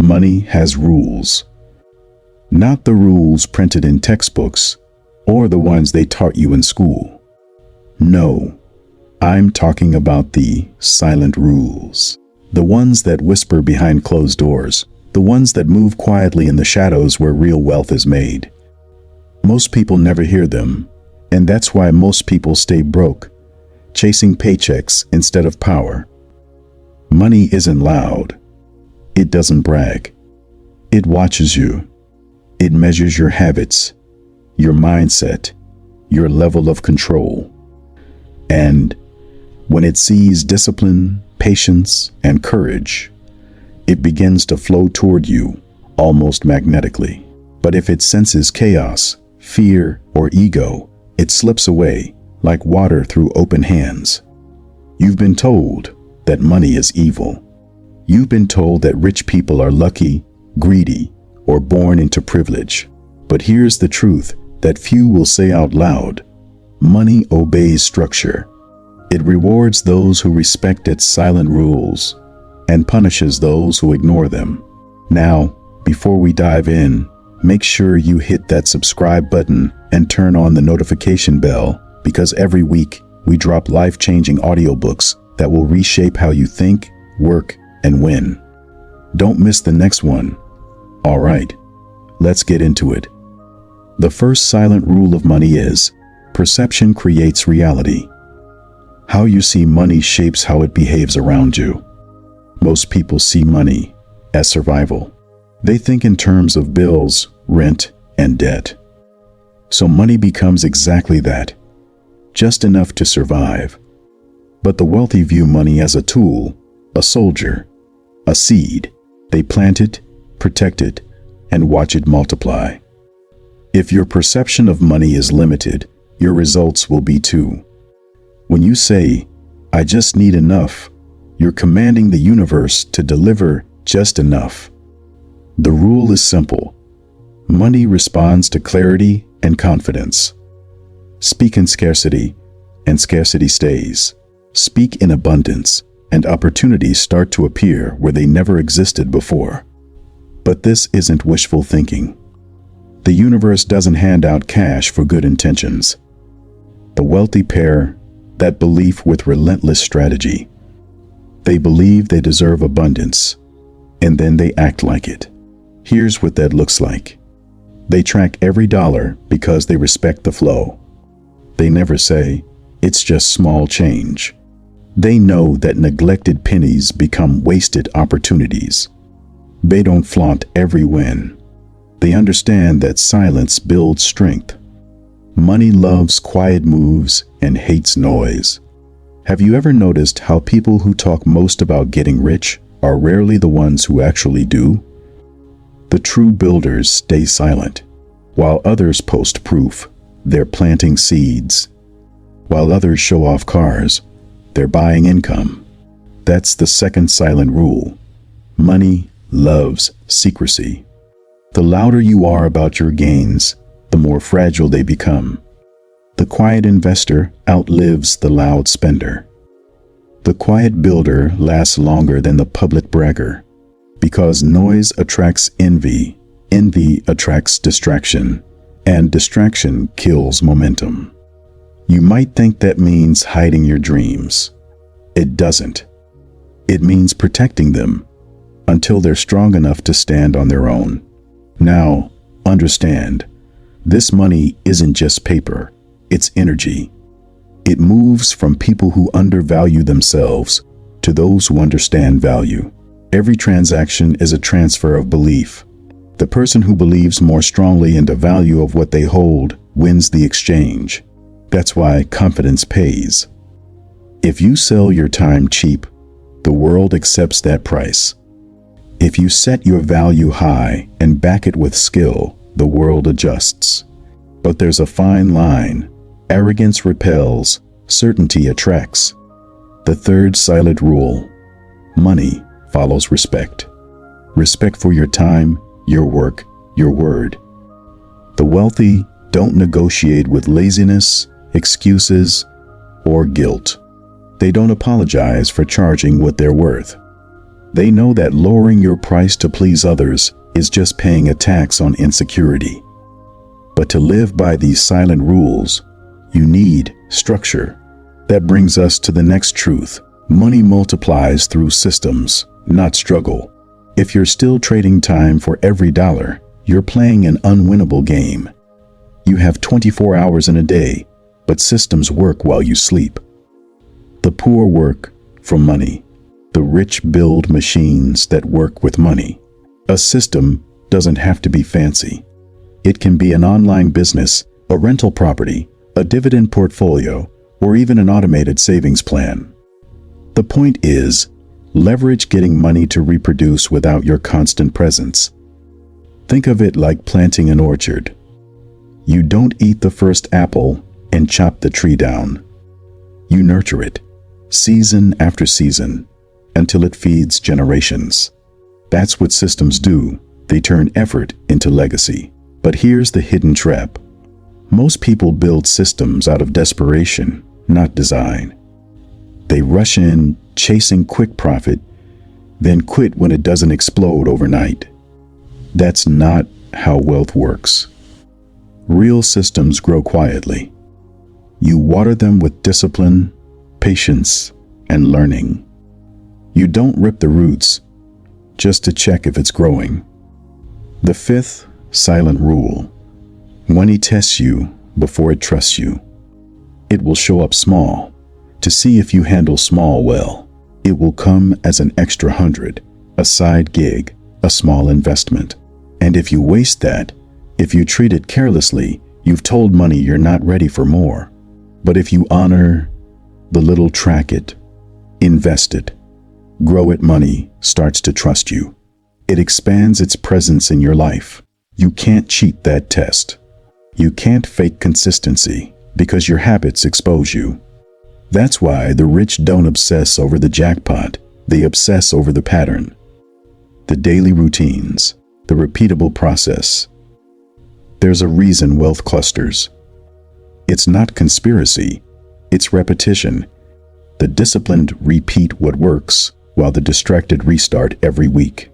Money has rules. Not the rules printed in textbooks or the ones they taught you in school. No, I'm talking about the silent rules. The ones that whisper behind closed doors. The ones that move quietly in the shadows where real wealth is made. Most people never hear them, and that's why most people stay broke, chasing paychecks instead of power. Money isn't loud. It doesn't brag. It watches you. It measures your habits, your mindset, your level of control. And when it sees discipline, patience, and courage, it begins to flow toward you almost magnetically. But if it senses chaos, fear, or ego, it slips away like water through open hands. You've been told that money is evil. You've been told that rich people are lucky, greedy, or born into privilege. But here's the truth that few will say out loud. Money obeys structure. It rewards those who respect its silent rules and punishes those who ignore them. Now, before we dive in, make sure you hit that subscribe button and turn on the notification bell, because every week we drop life-changing audiobooks that will reshape how you think, work, and win. Don't miss the next one. All right, let's get into it. The first silent rule of money is, perception creates reality. How you see money shapes how it behaves around you. Most people see money as survival. They think in terms of bills, rent, and debt. So money becomes exactly that, just enough to survive. But the wealthy view money as a tool, a soldier, a seed. They plant it, protect it, and watch it multiply. If your perception of money is limited, your results will be too. When you say, "I just need enough," you're commanding the universe to deliver just enough. The rule is simple. Money responds to clarity and confidence. Speak in scarcity, and scarcity stays. Speak in abundance, and opportunities start to appear where they never existed before. But this isn't wishful thinking. The universe doesn't hand out cash for good intentions. The wealthy pair that belief with relentless strategy. They believe they deserve abundance, and then they act like it. Here's what that looks like. They track every dollar because they respect the flow. They never say, "It's just small change." They know that neglected pennies become wasted opportunities. They don't flaunt every win. They understand that silence builds strength. Money loves quiet moves and hates noise. Have you ever noticed how people who talk most about getting rich are rarely the ones who actually do? The true builders stay silent. While others post proof, they're planting seeds. While others show off cars, they're buying income. That's the second silent rule. Money loves secrecy. The louder you are about your gains, the more fragile they become. The quiet investor outlives the loud spender. The quiet builder lasts longer than the public bragger, because noise attracts envy, envy attracts distraction, and distraction kills momentum. You might think that means hiding your dreams. It doesn't. It means protecting them until they're strong enough to stand on their own. Now, understand, this money isn't just paper, it's energy. It moves from people who undervalue themselves to those who understand value. Every transaction is a transfer of belief. The person who believes more strongly in the value of what they hold wins the exchange. That's why confidence pays. If you sell your time cheap, the world accepts that price. If you set your value high and back it with skill, the world adjusts. But there's a fine line. Arrogance repels, certainty attracts. The third silent rule: money follows respect. Respect for your time, your work, your word. The wealthy don't negotiate with laziness, excuses, or guilt. They don't apologize for charging what they're worth. They know that lowering your price to please others is just paying a tax on insecurity. But to live by these silent rules, you need structure. That brings us to the next truth. Money multiplies through systems, not struggle. If you're still trading time for every dollar, you're playing an unwinnable game. You have 24 hours in a day, but systems work while you sleep. The poor work for money. The rich build machines that work with money. A system doesn't have to be fancy. It can be an online business, a rental property, a dividend portfolio, or even an automated savings plan. The point is, leverage getting money to reproduce without your constant presence. Think of it like planting an orchard. You don't eat the first apple and chop the tree down. You nurture it, season after season, until it feeds generations. That's what systems do. They turn effort into legacy. But here's the hidden trap. Most people build systems out of desperation, not design. They rush in, chasing quick profit, then quit when it doesn't explode overnight. That's not how wealth works. Real systems grow quietly. You water them with discipline, patience, and learning. You don't rip the roots, just to check if it's growing. The fifth silent rule. Money tests you before it trusts you. It will show up small, to see if you handle small well. It will come as an extra 100, a side gig, a small investment. And if you waste that, if you treat it carelessly, you've told money you're not ready for more. But if you honor the little, track it, invest it, grow it, money starts to trust you. It expands its presence in your life. You can't cheat that test. You can't fake consistency because your habits expose you. That's why the rich don't obsess over the jackpot. They obsess over the pattern, the daily routines, the repeatable process. There's a reason wealth clusters. It's not conspiracy, it's repetition. The disciplined repeat what works, while the distracted restart every week.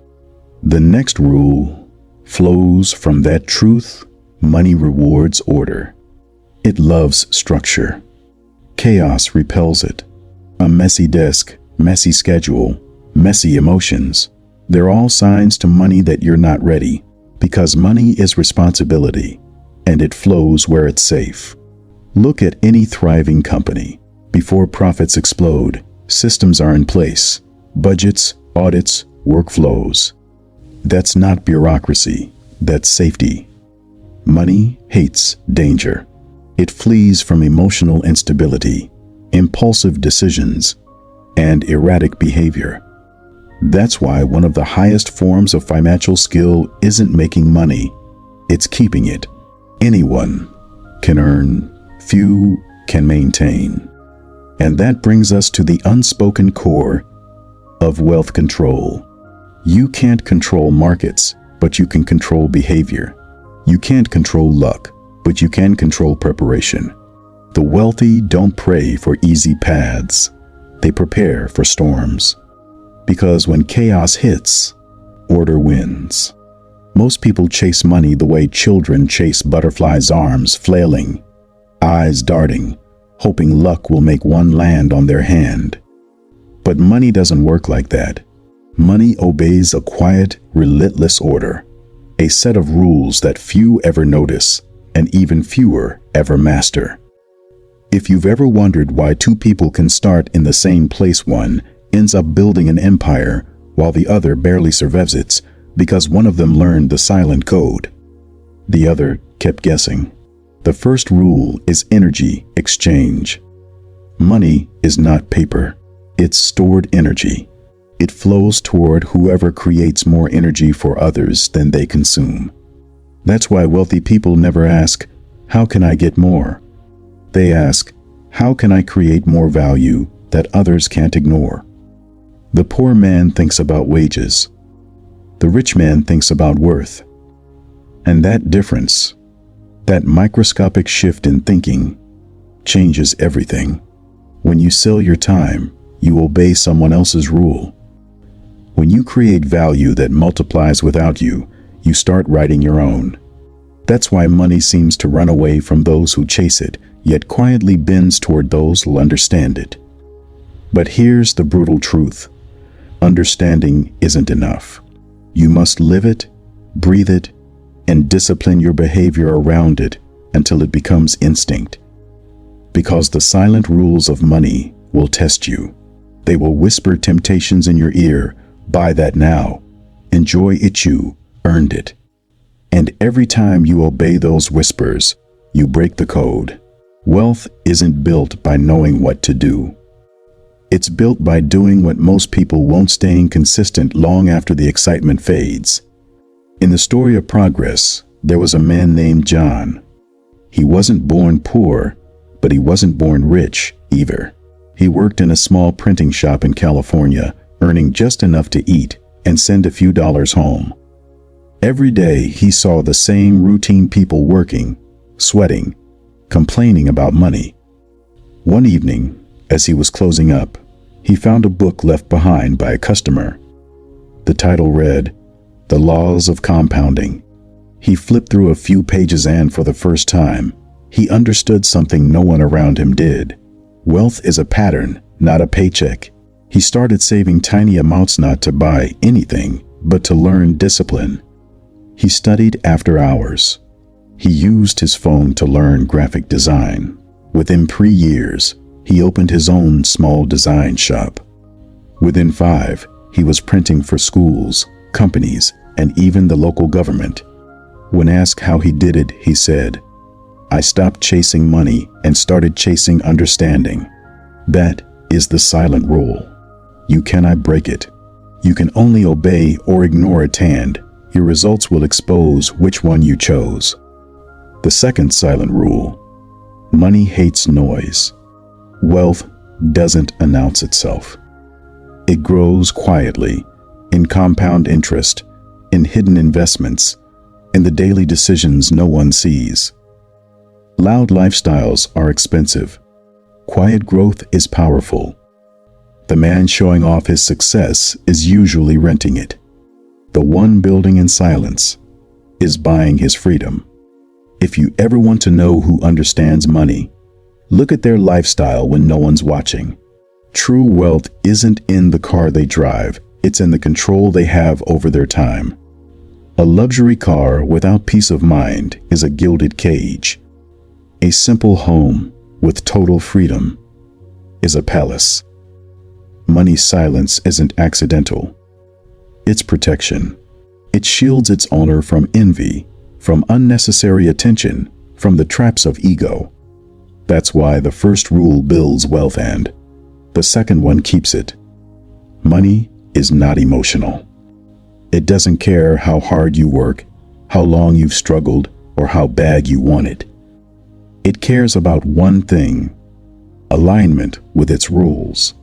The next rule flows from that truth. Money rewards order. It loves structure. Chaos repels it. A messy desk, messy schedule, messy emotions. They're all signs to money that you're not ready, because money is responsibility, and it flows where it's safe. Look at any thriving company. Before profits explode, systems are in place. Budgets, audits, workflows. That's not bureaucracy, that's safety. Money hates danger. It flees from emotional instability, impulsive decisions, and erratic behavior. That's why one of the highest forms of financial skill isn't making money, it's keeping it. Anyone can earn, few can maintain. And that brings us to the unspoken core of wealth control. You can't control markets, but you can control behavior. You can't control luck, but you can control preparation. The wealthy don't pray for easy paths. They prepare for storms. Because when chaos hits, order wins. Most people chase money the way children chase butterflies, arms flailing, eyes darting, hoping luck will make one land on their hand. But money doesn't work like that. Money obeys a quiet, relentless order, a set of rules that few ever notice and even fewer ever master. If you've ever wondered why two people can start in the same place, one ends up building an empire while the other barely survives, it's because one of them learned the silent code. The other kept guessing. The first rule is energy exchange. Money is not paper. It's stored energy. It flows toward whoever creates more energy for others than they consume. That's why wealthy people never ask, "How can I get more?" They ask, "How can I create more value that others can't ignore?" The poor man thinks about wages. The rich man thinks about worth. And that difference, that microscopic shift in thinking, changes everything. When you sell your time, you obey someone else's rule. When you create value that multiplies without you, you start writing your own. That's why money seems to run away from those who chase it, yet quietly bends toward those who understand it. But here's the brutal truth. Understanding isn't enough. You must live it, breathe it, and discipline your behavior around it until it becomes instinct. Because the silent rules of money will test you. They will whisper temptations in your ear. Buy that now. Enjoy it, you earned it. And every time you obey those whispers, you break the code. Wealth isn't built by knowing what to do. It's built by doing what most people won't, staying consistent long after the excitement fades. In the story of progress, there was a man named John. He wasn't born poor, but he wasn't born rich either. He worked in a small printing shop in California, earning just enough to eat and send a few dollars home. Every day he saw the same routine people working, sweating, complaining about money. One evening, as he was closing up, he found a book left behind by a customer. The title read, "The Laws of Compounding." He flipped through a few pages and for the first time, he understood something no one around him did. Wealth is a pattern, not a paycheck. He started saving tiny amounts, not to buy anything, but to learn discipline. He studied after hours. He used his phone to learn graphic design. Within 3 years, he opened his own small design shop. Within 5, he was printing for schools, companies, and even the local government. When asked how he did it, he said, "I stopped chasing money and started chasing understanding." That is the silent rule. You cannot break it. You can only obey or ignore it, and your results will expose which one you chose. The second silent rule: money hates noise. Wealth doesn't announce itself. It grows quietly, in compound interest, in hidden investments, in the daily decisions no one sees. Loud lifestyles are expensive. Quiet growth is powerful. The man showing off his success is usually renting it. The one building in silence is buying his freedom. If you ever want to know who understands money, look at their lifestyle when no one's watching. True wealth isn't in the car they drive, it's in the control they have over their time. A luxury car without peace of mind is a gilded cage. A simple home with total freedom is a palace. Money's silence isn't accidental. It's protection. It shields its owner from envy, from unnecessary attention, from the traps of ego. That's why the first rule builds wealth and the second one keeps it. Money is not emotional. It doesn't care how hard you work, how long you've struggled, or how bad you want it. It cares about one thing: alignment with its rules.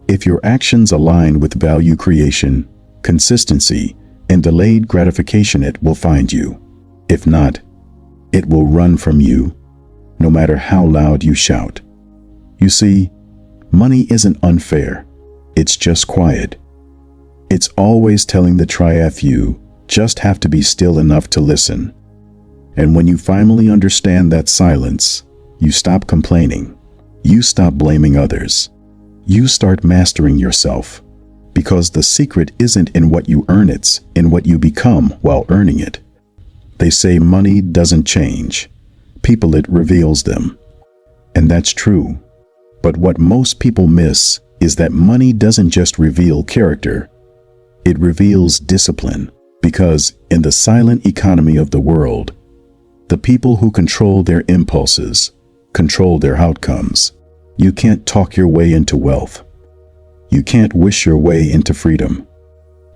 If your actions align with value creation, consistency, and delayed gratification, it will find you. If not, it will run from you, no matter how loud you shout. You see, money isn't unfair. It's just quiet. It's always telling the triumph you just have to be still enough to listen. And when you finally understand that silence, you stop complaining. You stop blaming others. You start mastering yourself. Because the secret isn't in what you earn, it's in what you become while earning it. They say money doesn't change. People, it reveals them. And that's true. But what most people miss is that money doesn't just reveal character. It reveals discipline. Because in the silent economy of the world, the people who control their impulses control their outcomes. You can't talk your way into wealth. You can't wish your way into freedom.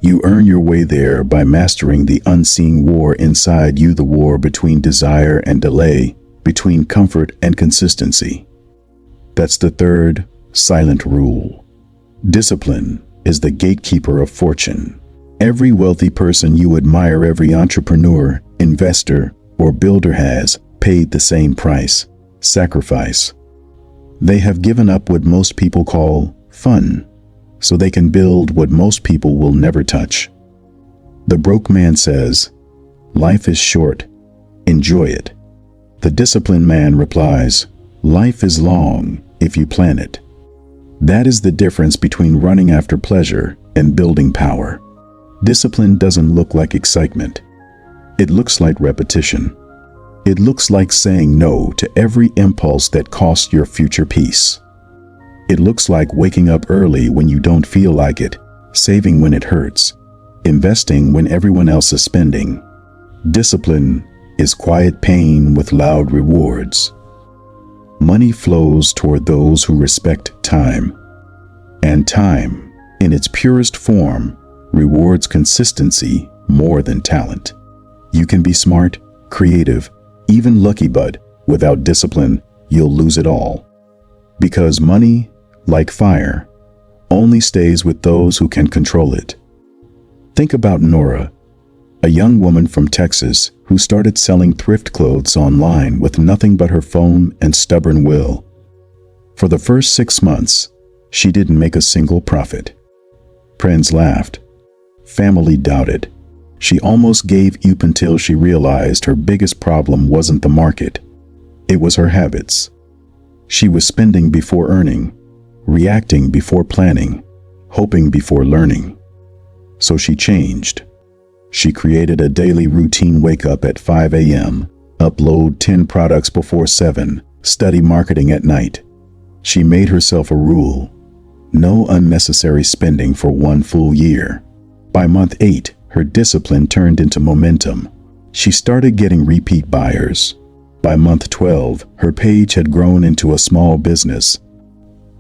You earn your way there by mastering the unseen war inside you, the war between desire and delay, between comfort and consistency. That's the third silent rule. Discipline is the gatekeeper of fortune. Every wealthy person you admire, every entrepreneur, investor, or builder has paid the same price: sacrifice. They have given up what most people call fun. so they can build what most people will never touch. The broke man says, "Life is short. Enjoy it." The disciplined man replies, "Life is long if you plan it." That is the difference between running after pleasure and building power. Discipline doesn't look like excitement. It looks like repetition. It looks like saying no to every impulse that costs your future peace. It looks like waking up early when you don't feel like it, saving when it hurts, investing when everyone else is spending. Discipline is quiet pain with loud rewards. Money flows toward those who respect time. And time, in its purest form, rewards consistency more than talent. You can be smart, creative, even lucky, but without discipline, you'll lose it all. Because money, like fire, only stays with those who can control it. Think about Nora, a young woman from Texas who started selling thrift clothes online with nothing but her phone and stubborn will. For the first 6 months, she didn't make a single profit. Friends laughed. Family doubted. She almost gave up until she realized her biggest problem wasn't the market. It was her habits. She was spending before earning, reacting before planning, hoping before learning. So she changed. She created a daily routine: wake up at 5 a.m., upload 10 products before 7, study marketing at night. She made herself a rule: no unnecessary spending for 1 full year. By month 8, her discipline turned into momentum. She started getting repeat buyers. By month 12, her page had grown into a small business.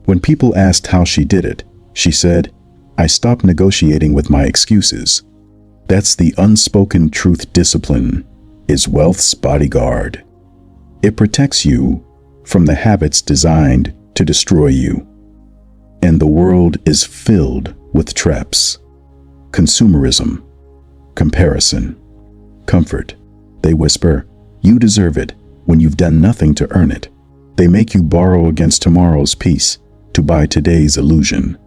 When people asked how she did it, she said, "I stopped negotiating with my excuses." That's the unspoken truth. Discipline is wealth's bodyguard. It protects you from the habits designed to destroy you. And the world is filled with traps. Consumerism, comparison, comfort. They whisper, "You deserve it," when you've done nothing to earn it. They make you borrow against tomorrow's peace to buy today's illusion.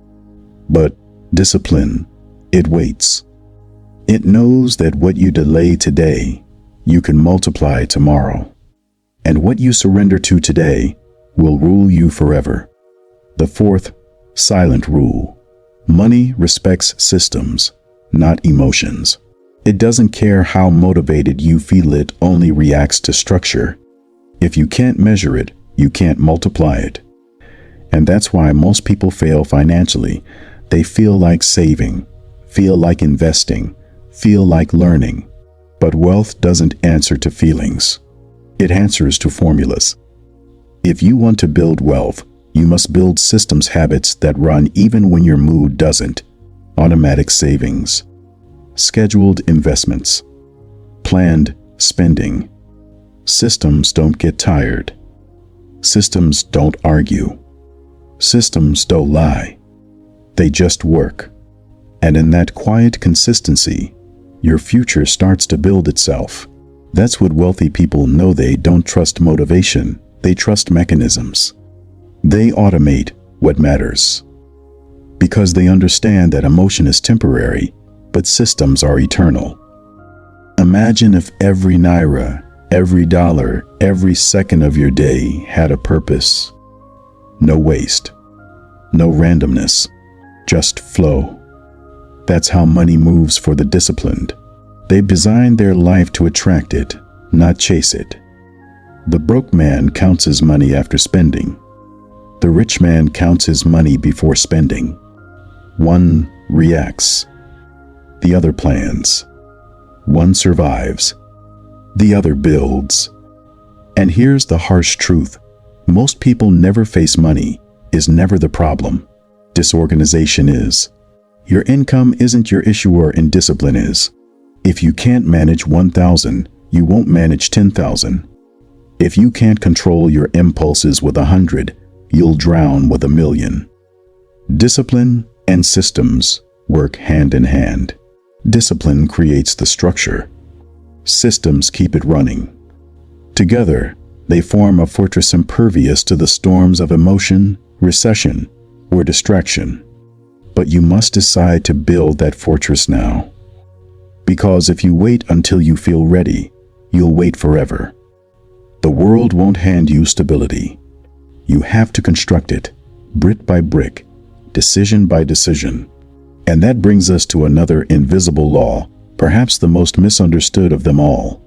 But discipline, it waits. It knows that what you delay today, you can multiply tomorrow. And what you surrender to today will rule you forever. The fourth, silent rule. Money respects systems, not emotions. It doesn't care how motivated you feel, it only reacts to structure. If you can't measure it, you can't multiply it. And that's why most people fail financially. They feel like saving, feel like investing, feel like learning. But wealth doesn't answer to feelings. It answers to formulas. If you want to build wealth, you must build systems, habits that run even when your mood doesn't. Automatic savings, scheduled investments, planned spending. Systems don't get tired. Systems don't argue. Systems don't lie. They just work. And in that quiet consistency, your future starts to build itself. That's what wealthy people know. They don't trust motivation. They trust mechanisms. They automate what matters. Because they understand that emotion is temporary, but systems are eternal. Imagine if every naira, every dollar, every second of your day had a purpose. No waste, no randomness, just flow. That's how money moves for the disciplined. They've designed their life to attract it, not chase it. The broke man counts his money after spending. The rich man counts his money before spending. One reacts. The other plans. One survives. The other builds. And here's the harsh truth. Most people never face money is never the problem. Disorganization is. Your income isn't your issue, or indiscipline is. If you can't manage 1,000, you won't manage 10,000. If you can't control your impulses with 100, you'll drown with 1,000,000. Discipline and systems work hand in hand. Discipline creates the structure. Systems keep it running. Together, they form a fortress impervious to the storms of emotion, recession, or distraction. But you must decide to build that fortress now. Because if you wait until you feel ready, you'll wait forever. The world won't hand you stability. You have to construct it, brick by brick, decision by decision. And that brings us to another invisible law, perhaps the most misunderstood of them all.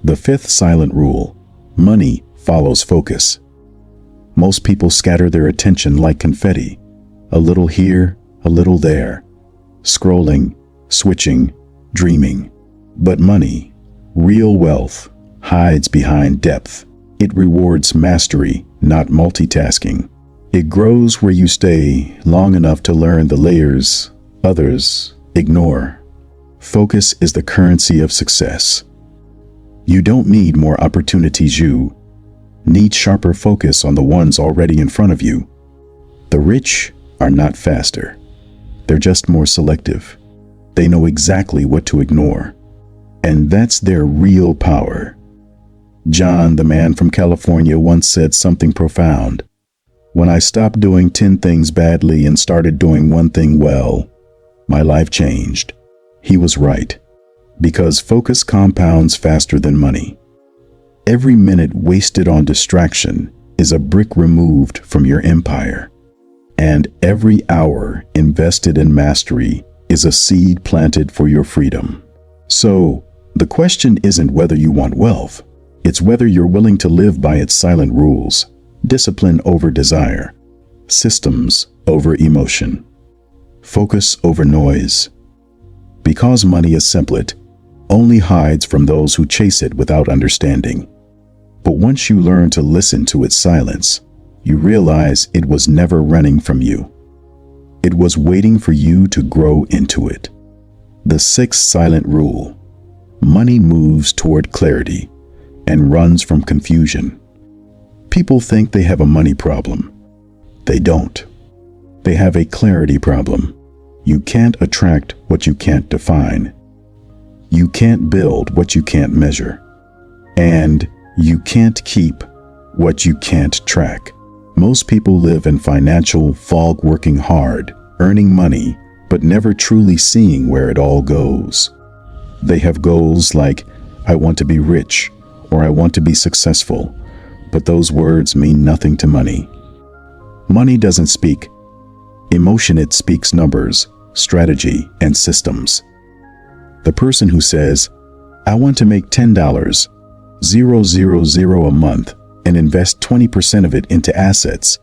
The fifth silent rule: money follows focus. Most people scatter their attention like confetti, a little here, a little there, scrolling, switching, dreaming. But money, real wealth, hides behind depth. It rewards mastery, not multitasking. It grows where you stay long enough to learn the layers others ignore. Focus is the currency of success. You don't need more opportunities, you need sharper focus on the ones already in front of you. The rich are not faster. They're just more selective. They know exactly what to ignore. And that's their real power. John, the man from California, once said something profound. When I stopped doing 10 things badly and started doing one thing well, my life changed. He was right. Because focus compounds faster than money. Every minute wasted on distraction is a brick removed from your empire. And every hour invested in mastery is a seed planted for your freedom. So, the question isn't whether you want wealth. It's whether you're willing to live by its silent rules. Discipline over desire. Systems over emotion. Focus over noise. Because money is simple, it only hides from those who chase it without understanding. But once you learn to listen to its silence, you realize it was never running from you. It was waiting for you to grow into it. The sixth silent rule: money moves toward clarity and runs from confusion. People think they have a money problem. They don't. They have a clarity problem. You can't attract what you can't define. You can't build what you can't measure. And you can't keep what you can't track. Most people live in financial fog, working hard, earning money, but never truly seeing where it all goes. They have goals like, I want to be rich, or I want to be successful, but those words mean nothing to money. Money doesn't speak emotion, it speaks numbers, strategy, and systems. The person who says, I want to make $10,000 a month and invest 20% of it into assets,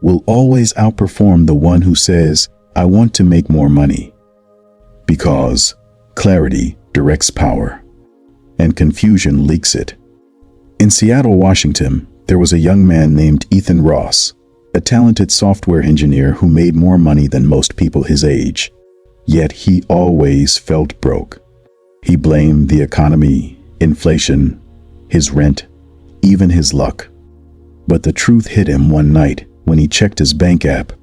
will always outperform the one who says, I want to make more money. Because clarity directs power, and confusion leaks it. In Seattle, Washington, there was a young man named Ethan Ross, a talented software engineer who made more money than most people his age. Yet he always felt broke. He blamed the economy, inflation, his rent, even his luck. But the truth hit him one night when he checked his bank app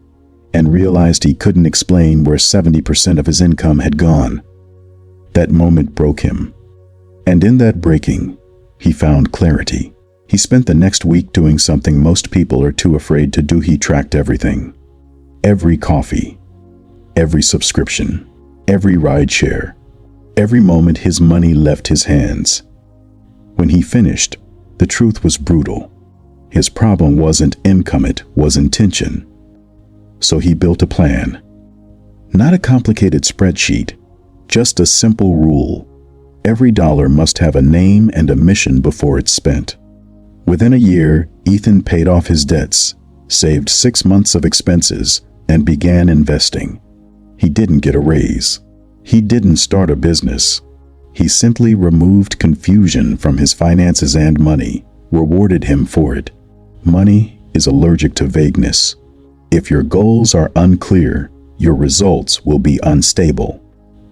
and realized he couldn't explain where 70% of his income had gone. That moment broke him. And in that breaking, he found clarity. He spent the next week doing something most people are too afraid to do. He tracked everything. Every coffee, every subscription, every ride share, every moment his money left his hands. When he finished, the truth was brutal. His problem wasn't income, it was intention. So he built a plan. Not a complicated spreadsheet, just a simple rule. Every dollar must have a name and a mission before it's spent. Within a year, Ethan paid off his debts, saved 6 months of expenses, and began investing. He didn't get a raise. He didn't start a business. He simply removed confusion from his finances, and money rewarded him for it. Money is allergic to vagueness. If your goals are unclear, your results will be unstable.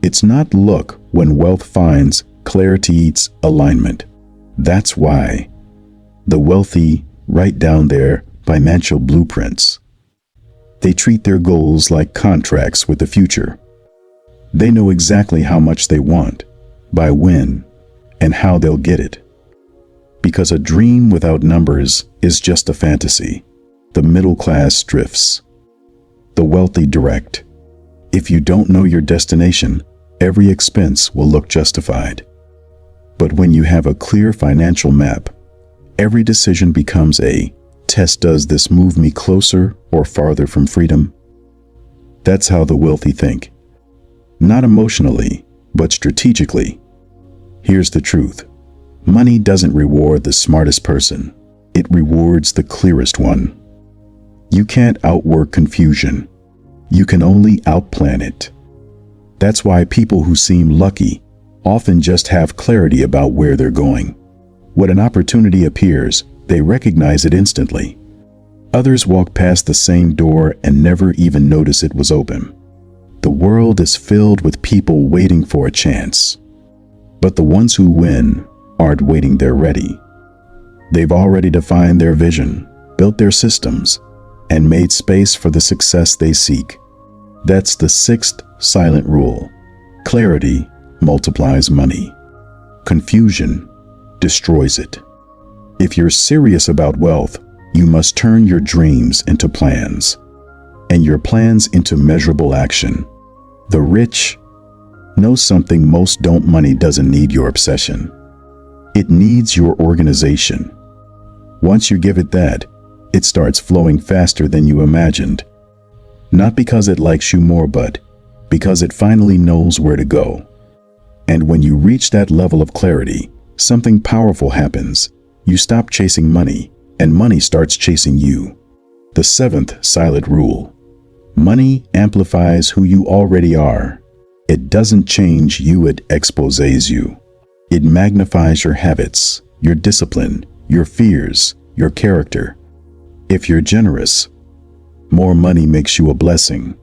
It's not luck when wealth finds clarity eats alignment. That's why the wealthy write down their financial blueprints. They treat their goals like contracts with the future. They know exactly how much they want, by when, and how they'll get it. Because a dream without numbers is just a fantasy. The middle class drifts. The wealthy direct. If you don't know your destination, every expense will look justified. But when you have a clear financial map, every decision becomes a test. Does this move me closer or farther from freedom? That's how the wealthy think. Not emotionally, but strategically. Here's the truth. Money doesn't reward the smartest person. It rewards the clearest one. You can't outwork confusion. You can only outplan it. That's why people who seem lucky often just have clarity about where they're going. When an opportunity appears, they recognize it instantly. Others walk past the same door and never even notice it was open. The world is filled with people waiting for a chance. But the ones who win aren't waiting, they're ready. They've already defined their vision, built their systems, and made space for the success they seek. That's the sixth silent rule. Clarity multiplies money. Confusion destroys it. If you're serious about wealth, you must turn your dreams into plans, and your plans into measurable action. The rich know something most don't. Money doesn't need your obsession. It needs your organization. Once you give it that, it starts flowing faster than you imagined. Not because it likes you more, but because it finally knows where to go. And when you reach that level of clarity, something powerful happens. You stop chasing money, and money starts chasing you. The seventh silent rule. Money amplifies who you already are. It doesn't change you, it exposes you. It magnifies your habits, your discipline, your fears, your character. If you're generous, more money makes you a blessing.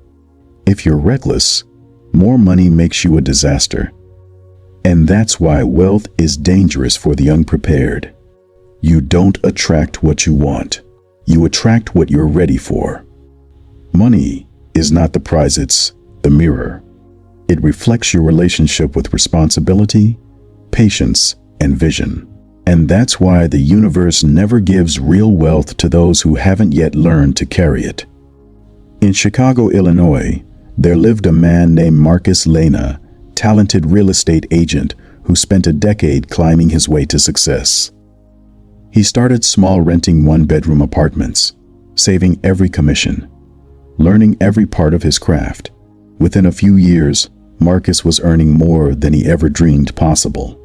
If you're reckless, more money makes you a disaster. And that's why wealth is dangerous for the unprepared. You don't attract what you want. You attract what you're ready for. Money is not the prize, it's the mirror. It reflects your relationship with responsibility, patience, and vision. And that's why the universe never gives real wealth to those who haven't yet learned to carry it. In Chicago, Illinois, there lived a man named Marcus Lena, talented real estate agent who spent a decade climbing his way to success. He started small, renting one-bedroom apartments, saving every commission, learning every part of his craft. Within a few years, Marcus was earning more than he ever dreamed possible.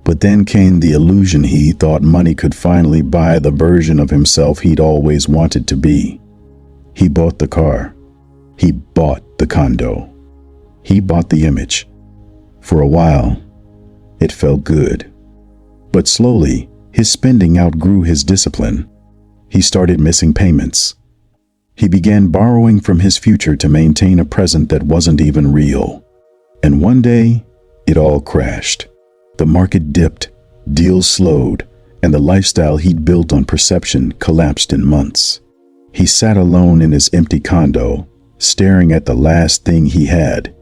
But then came the illusion. He thought money could finally buy the version of himself he'd always wanted to be. He bought the car. He bought the condo. He bought the image. For a while, it felt good. But slowly, his spending outgrew his discipline. He started missing payments. He began borrowing from his future to maintain a present that wasn't even real. And one day, it all crashed. The market dipped, deals slowed, and the lifestyle he'd built on perception collapsed in months. He sat alone in his empty condo, staring at the last thing he had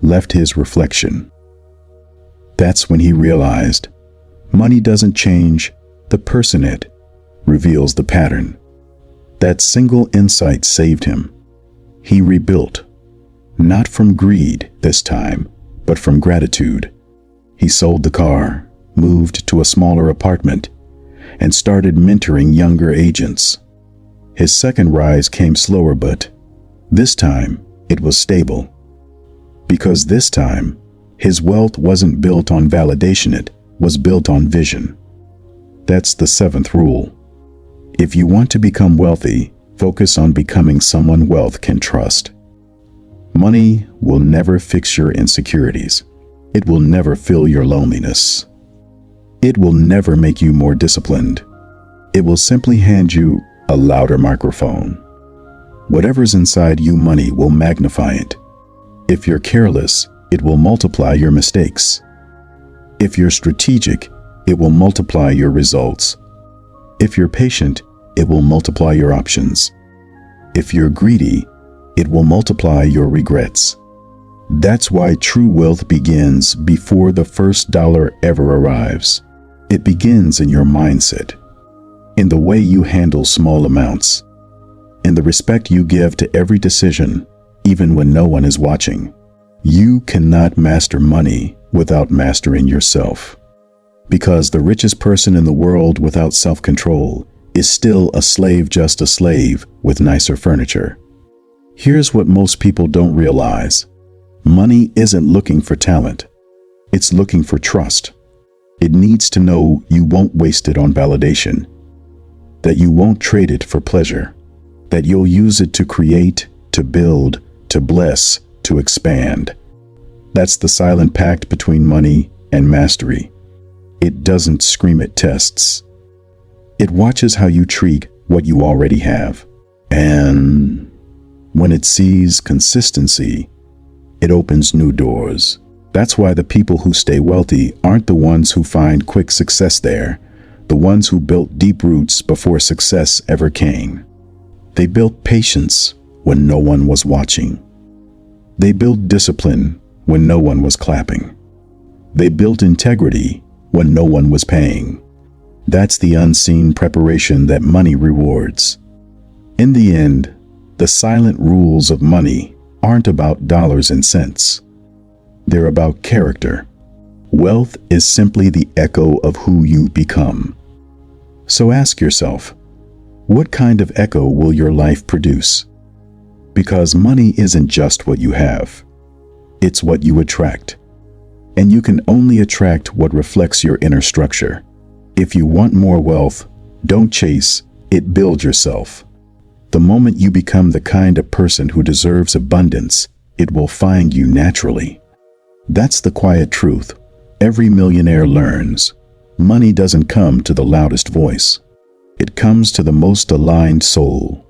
left, his reflection. That's when he realized money doesn't change the person, it reveals the pattern. That single insight saved him. He rebuilt, not from greed this time, but from gratitude. He sold the car, moved to a smaller apartment, and started mentoring younger agents. His second rise came slower, but this time it was stable. Because this time, his wealth wasn't built on validation, it was built on vision. That's the seventh rule. If you want to become wealthy, focus on becoming someone wealth can trust. Money will never fix your insecurities. It will never fill your loneliness. It will never make you more disciplined. It will simply hand you a louder microphone. Whatever's inside you, money will magnify it. If you're careless, it will multiply your mistakes. If you're strategic, it will multiply your results. If you're patient, it will multiply your options. If you're greedy, it will multiply your regrets. That's why true wealth begins before the first dollar ever arrives. It begins in your mindset, in the way you handle small amounts, in the respect you give to every decision, even when no one is watching. You cannot master money without mastering yourself. Because the richest person in the world without self-control is still a slave, just a slave with nicer furniture. Here's what most people don't realize. Money isn't looking for talent. It's looking for trust. It needs to know you won't waste it on validation, that you won't trade it for pleasure, that you'll use it to create, to build, to bless, to expand. That's the silent pact between money and mastery. It doesn't scream at tests. It watches how you treat what you already have. And when it sees consistency, it opens new doors. That's why the people who stay wealthy aren't the ones who find quick success there, the ones who built deep roots before success ever came. They built patience when no one was watching. They built discipline when no one was clapping. They built integrity when no one was paying. That's the unseen preparation that money rewards. In the end, the silent rules of money aren't about dollars and cents. They're about character. Wealth is simply the echo of who you become. So ask yourself, what kind of echo will your life produce? Because money isn't just what you have. It's what you attract. And you can only attract what reflects your inner structure. If you want more wealth, don't chase it, build yourself. The moment you become the kind of person who deserves abundance, it will find you naturally. That's the quiet truth every millionaire learns. Money doesn't come to the loudest voice. It comes to the most aligned soul.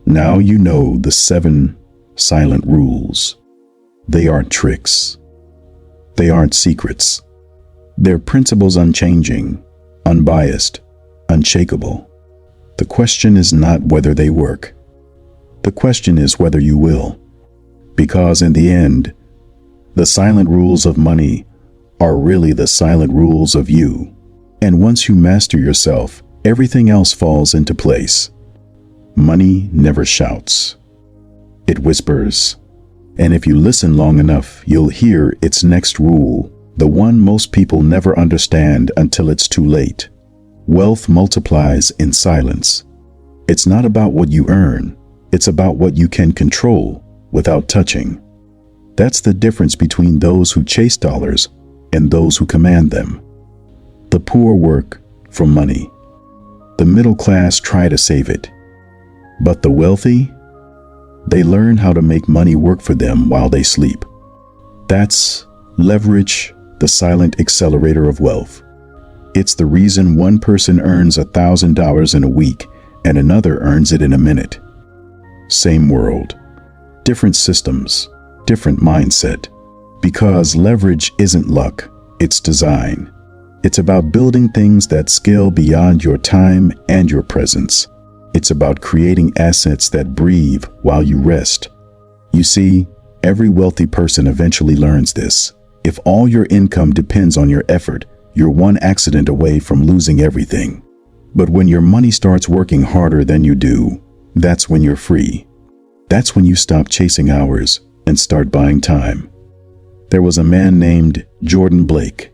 Now you know the 7 silent rules. They aren't tricks. They aren't secrets. They're principles, unchanging, unbiased, unshakable. The question is not whether they work. The question is whether you will. Because in the end, the silent rules of money are really the silent rules of you. And once you master yourself, everything else falls into place. Money never shouts. It whispers. And if you listen long enough, you'll hear its next rule, the one most people never understand until it's too late. Wealth multiplies in silence. It's not about what you earn. It's about what you can control without touching. That's the difference between those who chase dollars and those who command them. The poor work for money. The middle class try to save it. But the wealthy, they learn how to make money work for them while they sleep. That's leverage, the silent accelerator of wealth. It's the reason one person earns $1,000 in a week and another earns it in a minute. Same world, different systems, different mindset. Because leverage isn't luck, it's design. It's about building things that scale beyond your time and your presence. It's about creating assets that breathe while you rest. You see, every wealthy person eventually learns this. If all your income depends on your effort, you're one accident away from losing everything. But when your money starts working harder than you do, that's when you're free. That's when you stop chasing hours and start buying time. There was a man named Jordan Blake,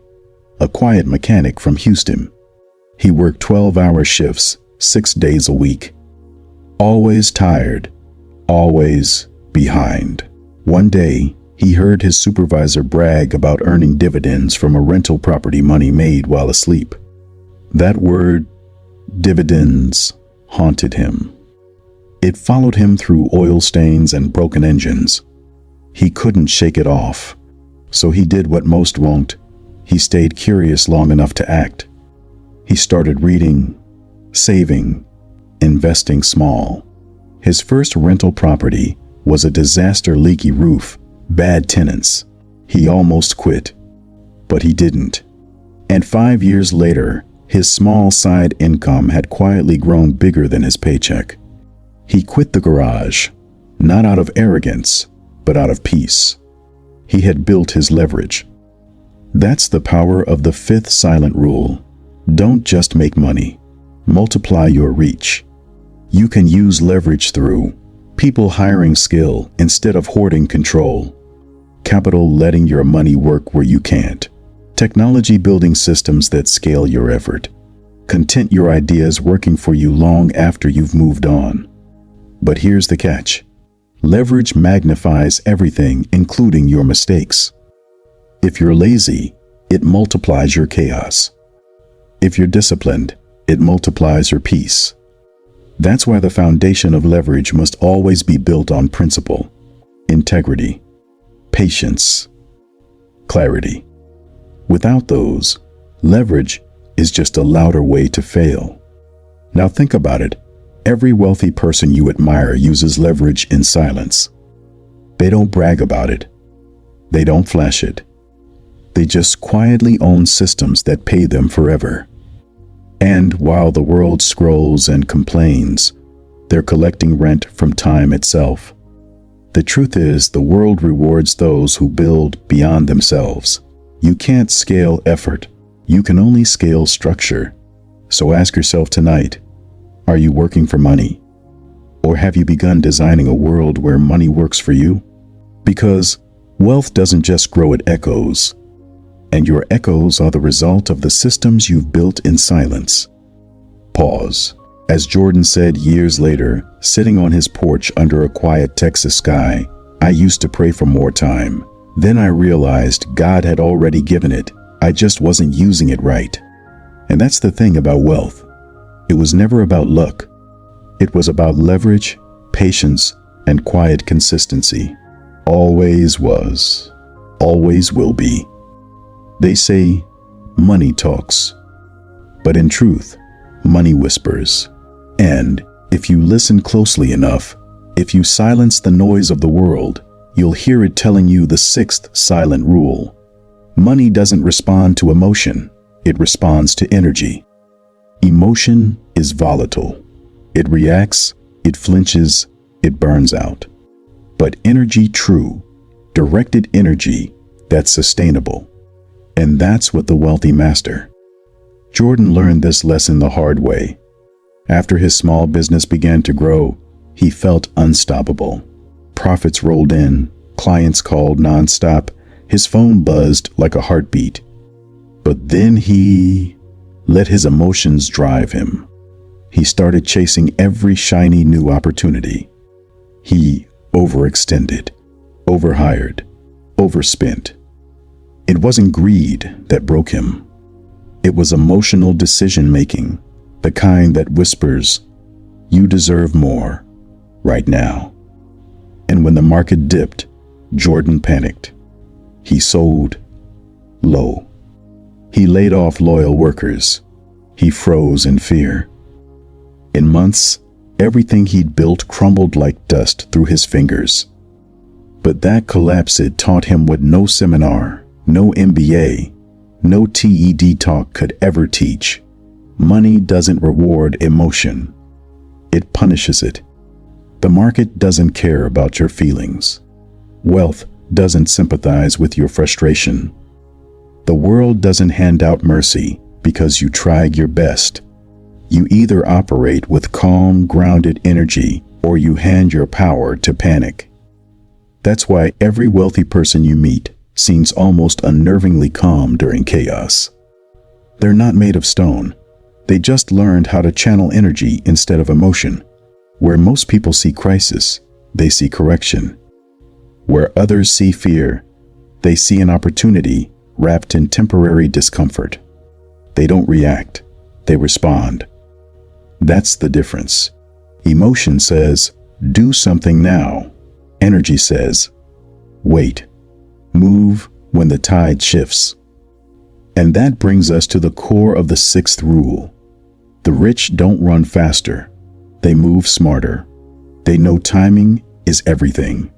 a quiet mechanic from Houston. He worked 12-hour shifts, 6 days a week. Always tired, always behind. One day, he heard his supervisor brag about earning dividends from a rental property money made while asleep. That word, dividends, haunted him. It followed him through oil stains and broken engines. He couldn't shake it off. So he did what most won't. He stayed curious long enough to act. He started reading, saving, investing small. His first rental property was a disaster, leaky roof, bad tenants. He almost quit, but he didn't. And 5 years later, his small side income had quietly grown bigger than his paycheck. He quit the garage, not out of arrogance, but out of peace. He had built his leverage. That's the power of the 5th silent rule. Don't just make money. Multiply your reach. You can use leverage through People hiring skill instead of hoarding control. Capital letting your money work where you can't. Technology building systems that scale your effort. Content your ideas working for you long after you've moved on. But here's the catch. Leverage magnifies everything, including your mistakes. If you're lazy, it multiplies your chaos. If you're disciplined, it multiplies your peace. That's why the foundation of leverage must always be built on principle, integrity, patience, clarity. Without those, leverage is just a louder way to fail. Now think about it. Every wealthy person you admire uses leverage in silence. They don't brag about it. They don't flash it. They just quietly own systems that pay them forever. And while the world scrolls and complains, they're collecting rent from time itself. The truth is, the world rewards those who build beyond themselves. You can't scale effort. You can only scale structure. So ask yourself tonight, are you working for money? Or have you begun designing a world where money works for you? Because wealth doesn't just grow, it echoes. And your echoes are the result of the systems you've built in silence. Pause. As Jordan said years later, sitting on his porch under a quiet Texas sky, I used to pray for more time. Then I realized God had already given it. I just wasn't using it right. And that's the thing about wealth. It was never about luck. It was about leverage, patience, and quiet consistency. Always was. Always will be. They say money talks. But in truth, money whispers. And if you listen closely enough, if you silence the noise of the world, you'll hear it telling you the sixth silent rule. Money doesn't respond to emotion. It responds to energy. Emotion is volatile. It reacts, it flinches, it burns out. But energy, true, directed energy, that's sustainable. And that's what the wealthy master. Jordan learned this lesson the hard way. After his small business began to grow, he felt unstoppable. Profits rolled in, clients called nonstop, his phone buzzed like a heartbeat. But then he let his emotions drive him. He started chasing every shiny new opportunity. He overextended, overhired, overspent. It wasn't greed that broke him. It was emotional decision-making, the kind that whispers, "You deserve more, right now." And when the market dipped, Jordan panicked. He sold low. He laid off loyal workers. He froze in fear. In months, everything he'd built crumbled like dust through his fingers. But that collapse, it taught him what no seminar, no MBA, no TED talk could ever teach. Money doesn't reward emotion. It punishes it. The market doesn't care about your feelings. Wealth doesn't sympathize with your frustration. The world doesn't hand out mercy because you tried your best. You either operate with calm, grounded energy, or you hand your power to panic. That's why every wealthy person you meet seems almost unnervingly calm during chaos. They're not made of stone. They just learned how to channel energy instead of emotion. Where most people see crisis, they see correction. Where others see fear, they see an opportunity wrapped in temporary discomfort. They don't react, they respond. That's the difference. Emotion says, do something now. Energy says, wait. Move when the tide shifts. And that brings us to the core of the sixth rule. The rich don't run faster. They move smarter. They know timing is everything.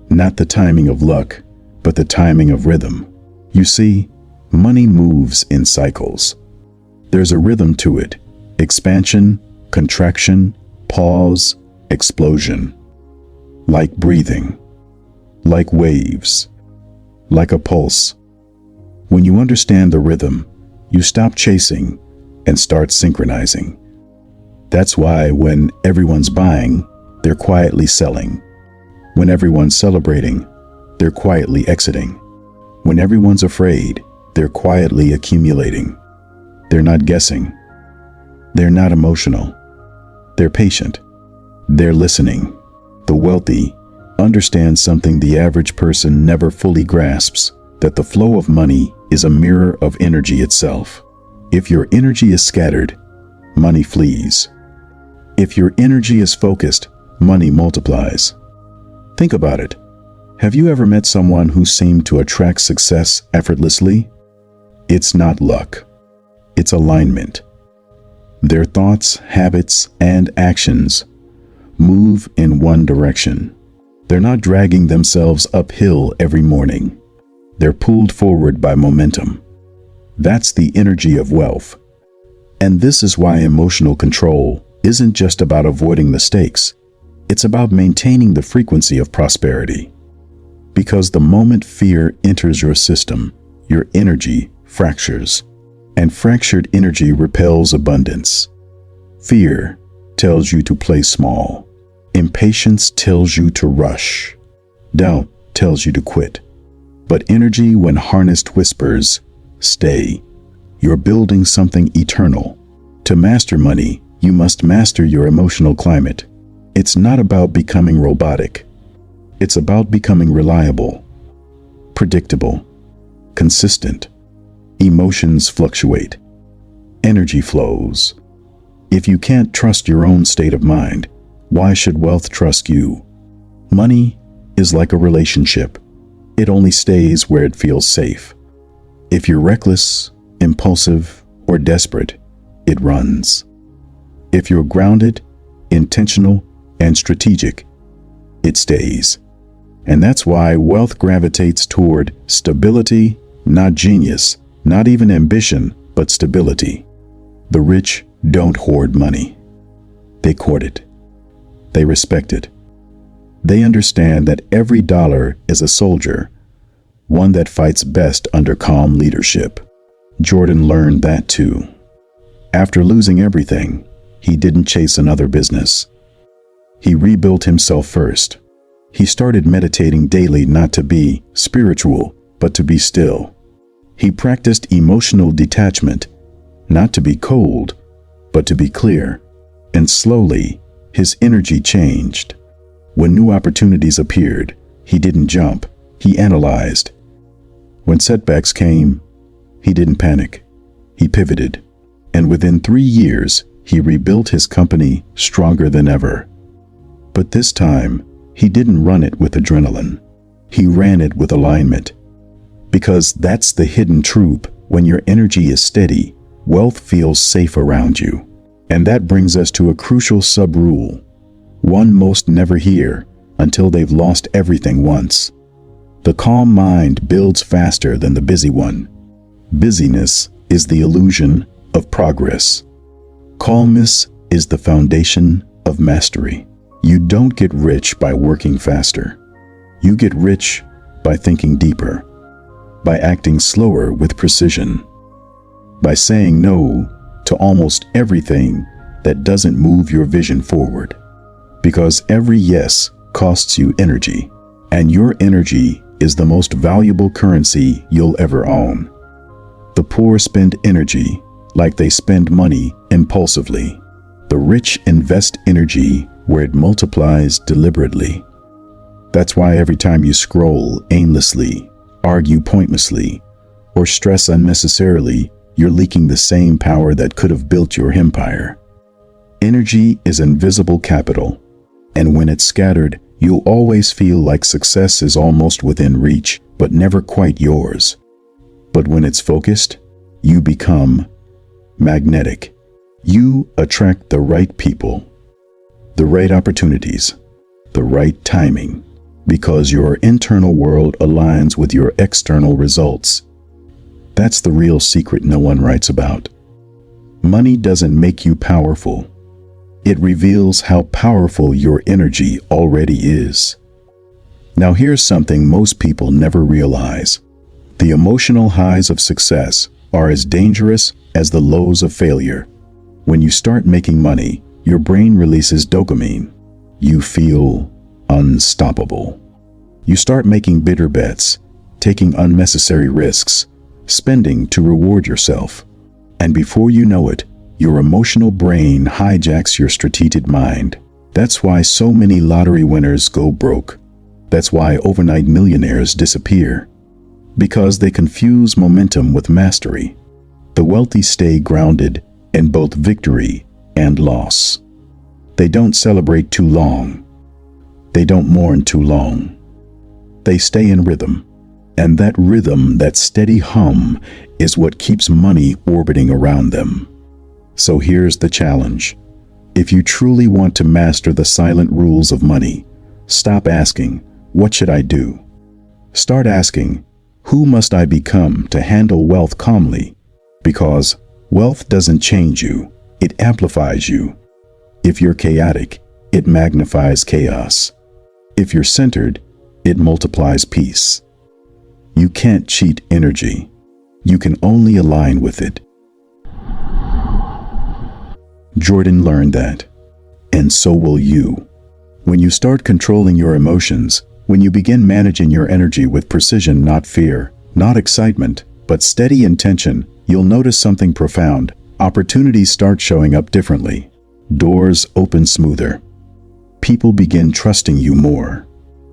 Not the timing of luck, but the timing of rhythm. You see, money moves in cycles. There's a rhythm to it. Expansion, contraction, pause, explosion. Like breathing. Like waves. Like a pulse. When you understand the rhythm, you stop chasing and start synchronizing. That's why when everyone's buying, they're quietly selling. When everyone's celebrating, they're quietly exiting. When everyone's afraid, they're quietly accumulating. They're not guessing. They're not emotional. They're patient. They're listening. The wealthy understand something the average person never fully grasps, that the flow of money is a mirror of energy itself. If your energy is scattered, money flees. If your energy is focused, money multiplies. Think about it. Have you ever met someone who seemed to attract success effortlessly? It's not luck. It's alignment. Their thoughts, habits, and actions move in one direction. They're not dragging themselves uphill every morning. They're pulled forward by momentum. That's the energy of wealth. And this is why emotional control isn't just about avoiding mistakes. It's about maintaining the frequency of prosperity. Because the moment fear enters your system, your energy fractures. And fractured energy repels abundance. Fear tells you to play small. Impatience tells you to rush. Doubt tells you to quit. But energy, when harnessed, whispers, stay. You're building something eternal. To master money, you must master your emotional climate. It's not about becoming robotic. It's about becoming reliable, predictable, consistent. Emotions fluctuate. Energy flows. If you can't trust your own state of mind, why should wealth trust you? Money is like a relationship. It only stays where it feels safe. If you're reckless, impulsive, or desperate, it runs. If you're grounded, intentional, and strategic, it stays. And that's why wealth gravitates toward stability, not genius, not even ambition, but stability. The rich don't hoard money. They court it. They respect it. They understand that every dollar is a soldier, one that fights best under calm leadership. Jordan learned that too. After losing everything, he didn't chase another business. He rebuilt himself first. He started meditating daily, not to be spiritual, but to be still. He practiced emotional detachment, not to be cold, but to be clear. And slowly, his energy changed. When new opportunities appeared, he didn't jump, he analyzed. When setbacks came, he didn't panic. He pivoted. And within 3 years, he rebuilt his company stronger than ever. But this time, he didn't run it with adrenaline. He ran it with alignment. Because that's the hidden truth. When your energy is steady, wealth feels safe around you. And that brings us to a crucial sub-rule. One most never hear until they've lost everything once. The calm mind builds faster than the busy one. Busyness is the illusion of progress. Calmness is the foundation of mastery. You don't get rich by working faster. You get rich by thinking deeper, by acting slower with precision, by saying no to almost everything that doesn't move your vision forward. Because every yes costs you energy, and your energy is the most valuable currency you'll ever own. The poor spend energy like they spend money impulsively. The rich invest energy where it multiplies deliberately. That's why every time you scroll aimlessly, argue pointlessly, or stress unnecessarily, you're leaking the same power that could have built your empire. Energy is invisible capital. And when it's scattered, you'll always feel like success is almost within reach, but never quite yours. But when it's focused, you become magnetic. You attract the right people, the right opportunities, the right timing, because your internal world aligns with your external results. That's the real secret no one writes about. Money doesn't make you powerful. It reveals how powerful your energy already is. Now here's something most people never realize. The emotional highs of success are as dangerous as the lows of failure. When you start making money, your brain releases dopamine. you feel unstoppable. You start making bitter bets, taking unnecessary risks, spending to reward yourself. And before you know it, your emotional brain hijacks your strategic mind. That's why so many lottery winners go broke. That's why overnight millionaires disappear. Because they confuse momentum with mastery. The wealthy stay grounded in both victory and loss. They don't celebrate too long. They don't mourn too long. They stay in rhythm. And that rhythm, that steady hum, is what keeps money orbiting around them. So here's the challenge. If you truly want to master the silent rules of money, stop asking, "What should I do?" Start asking, "Who must I become to handle wealth calmly?" Because wealth doesn't change you, it amplifies you. If you're chaotic, it magnifies chaos. If you're centered, it multiplies peace. You can't cheat energy. You can only align with it. Jordan learned that. And so will you. When you start controlling your emotions, when you begin managing your energy with precision, not fear, not excitement, but steady intention, you'll notice something profound. Opportunities start showing up differently. Doors open smoother. People begin trusting you more.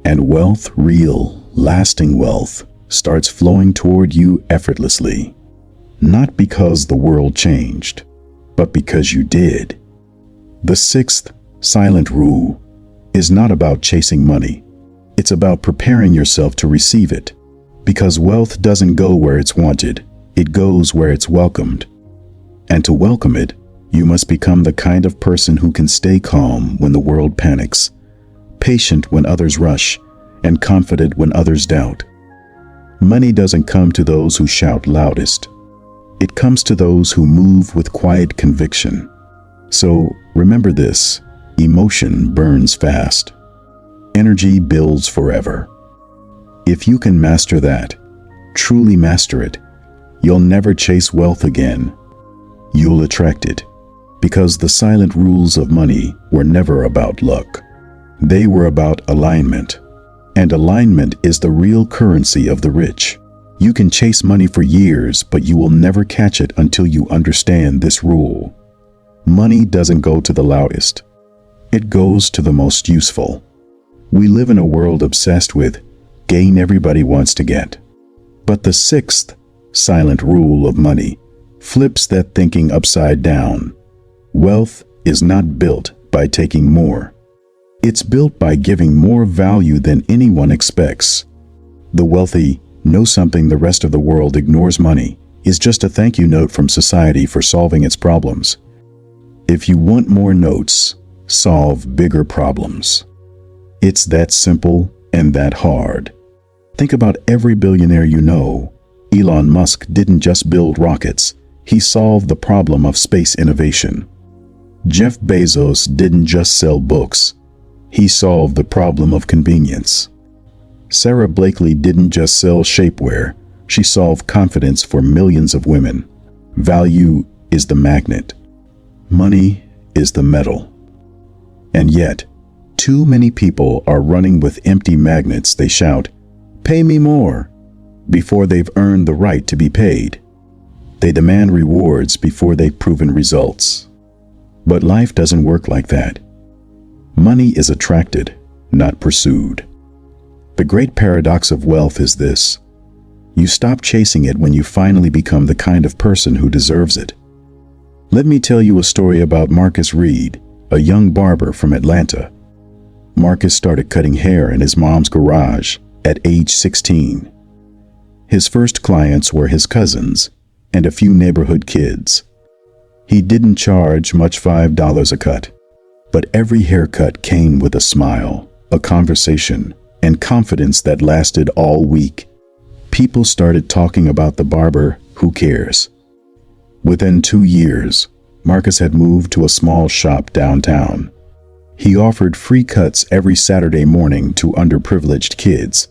And wealth, real, lasting wealth, starts flowing toward you effortlessly. Not because the world changed, but because you did. The sixth silent rule is not about chasing money. It's about preparing yourself to receive it. Because wealth doesn't go where it's wanted, it goes where it's welcomed. And to welcome it, you must become the kind of person who can stay calm when the world panics, patient when others rush, and confident when others doubt. Money doesn't come to those who shout loudest. It comes to those who move with quiet conviction. So remember this, emotion burns fast. Energy builds forever. If you can master that, truly master it, you'll never chase wealth again. You'll attract it. Because the silent rules of money were never about luck. They were about alignment. And alignment is the real currency of the rich. You can chase money for years, but you will never catch it until you understand this rule. Money doesn't go to the loudest. It goes to the most useful. We live in a world obsessed with gain everybody wants to get. But the sixth silent rule of money flips that thinking upside down. Wealth is not built by taking more. It's built by giving more value than anyone expects. The wealthy know something the rest of the world ignores. Money is just a thank you note from society for solving its problems. If you want more notes, solve bigger problems. It's that simple and that hard. Think about every billionaire you know. Elon Musk didn't just build rockets, he solved the problem of space innovation. Jeff Bezos didn't just sell books, he solved the problem of convenience. Sarah Blakely didn't just sell shapewear, she solved confidence for millions of women. Value is the magnet. Money is the metal. And yet, too many people are running with empty magnets. They shout, "Pay me more," before they've earned the right to be paid. They demand rewards before they've proven results. But life doesn't work like that. Money is attracted, not pursued. The great paradox of wealth is this: you stop chasing it when you finally become the kind of person who deserves it. Let me tell you a story about Marcus Reed, a young barber from Atlanta. Marcus started cutting hair in his mom's garage at age 16. His first clients were his cousins and a few neighborhood kids. He didn't charge much, $5 a cut, but every haircut came with a smile, a conversation, and confidence that lasted all week. People started talking about the barber who cares. Within 2 years, Marcus had moved to a small shop downtown. He offered free cuts every Saturday morning to underprivileged kids.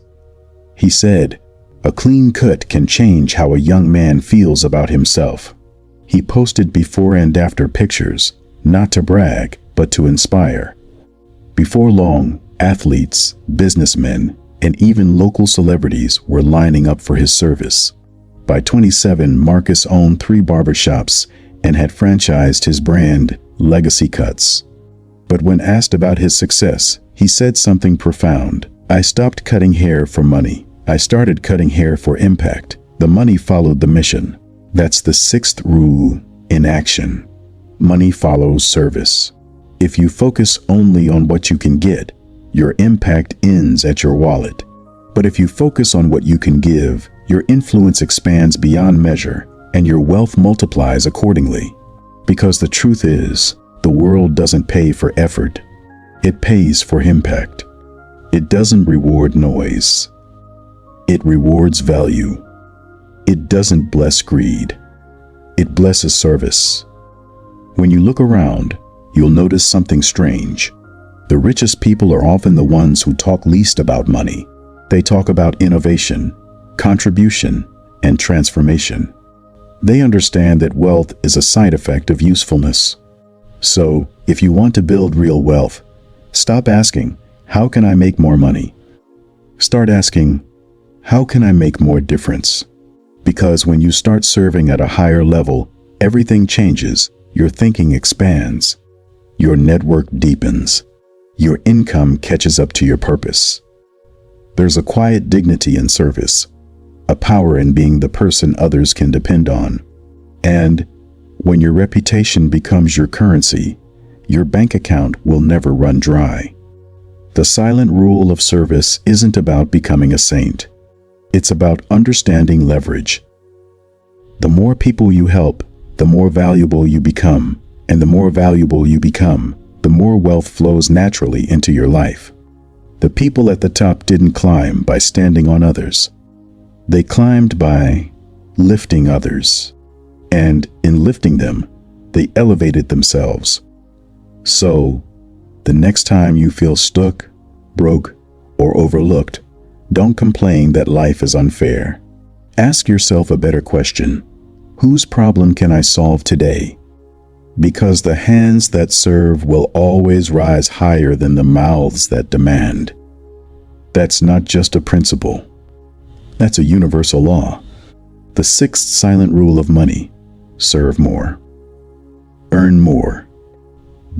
He said, "A clean cut can change how a young man feels about himself." He posted before and after pictures, not to brag, but to inspire. Before long, athletes, businessmen, and even local celebrities were lining up for his service. By 27, Marcus owned 3 barbershops and had franchised his brand, Legacy Cuts. But when asked about his success, he said something profound. "I stopped cutting hair for money. I started cutting hair for impact. The money followed the mission." That's the 6th rule in action. Money follows service. If you focus only on what you can get, your impact ends at your wallet. But if you focus on what you can give, your influence expands beyond measure, and your wealth multiplies accordingly. Because the truth is, the world doesn't pay for effort. It pays for impact. It doesn't reward noise. It rewards value. It doesn't bless greed. It blesses service. When you look around, you'll notice something strange. The richest people are often the ones who talk least about money. They talk about innovation, contribution, and transformation. They understand that wealth is a side effect of usefulness. So, if you want to build real wealth, stop asking, "How can I make more money?" Start asking, "How can I make more difference?" Because when you start serving at a higher level, everything changes. Your thinking expands. Your network deepens. Your income catches up to your purpose. There's a quiet dignity in service, a power in being the person others can depend on. And when your reputation becomes your currency, your bank account will never run dry. The silent rule of service isn't about becoming a saint. It's about understanding leverage. The more people you help, the more valuable you become, and the more valuable you become, the more wealth flows naturally into your life. The people at the top didn't climb by standing on others. They climbed by lifting others. And in lifting them, they elevated themselves. So, the next time you feel stuck, broke, or overlooked, don't complain that life is unfair. Ask yourself a better question. Whose problem can I solve today? Because the hands that serve will always rise higher than the mouths that demand. That's not just a principle. That's a universal law. The 6th silent rule of money: serve more. Earn more.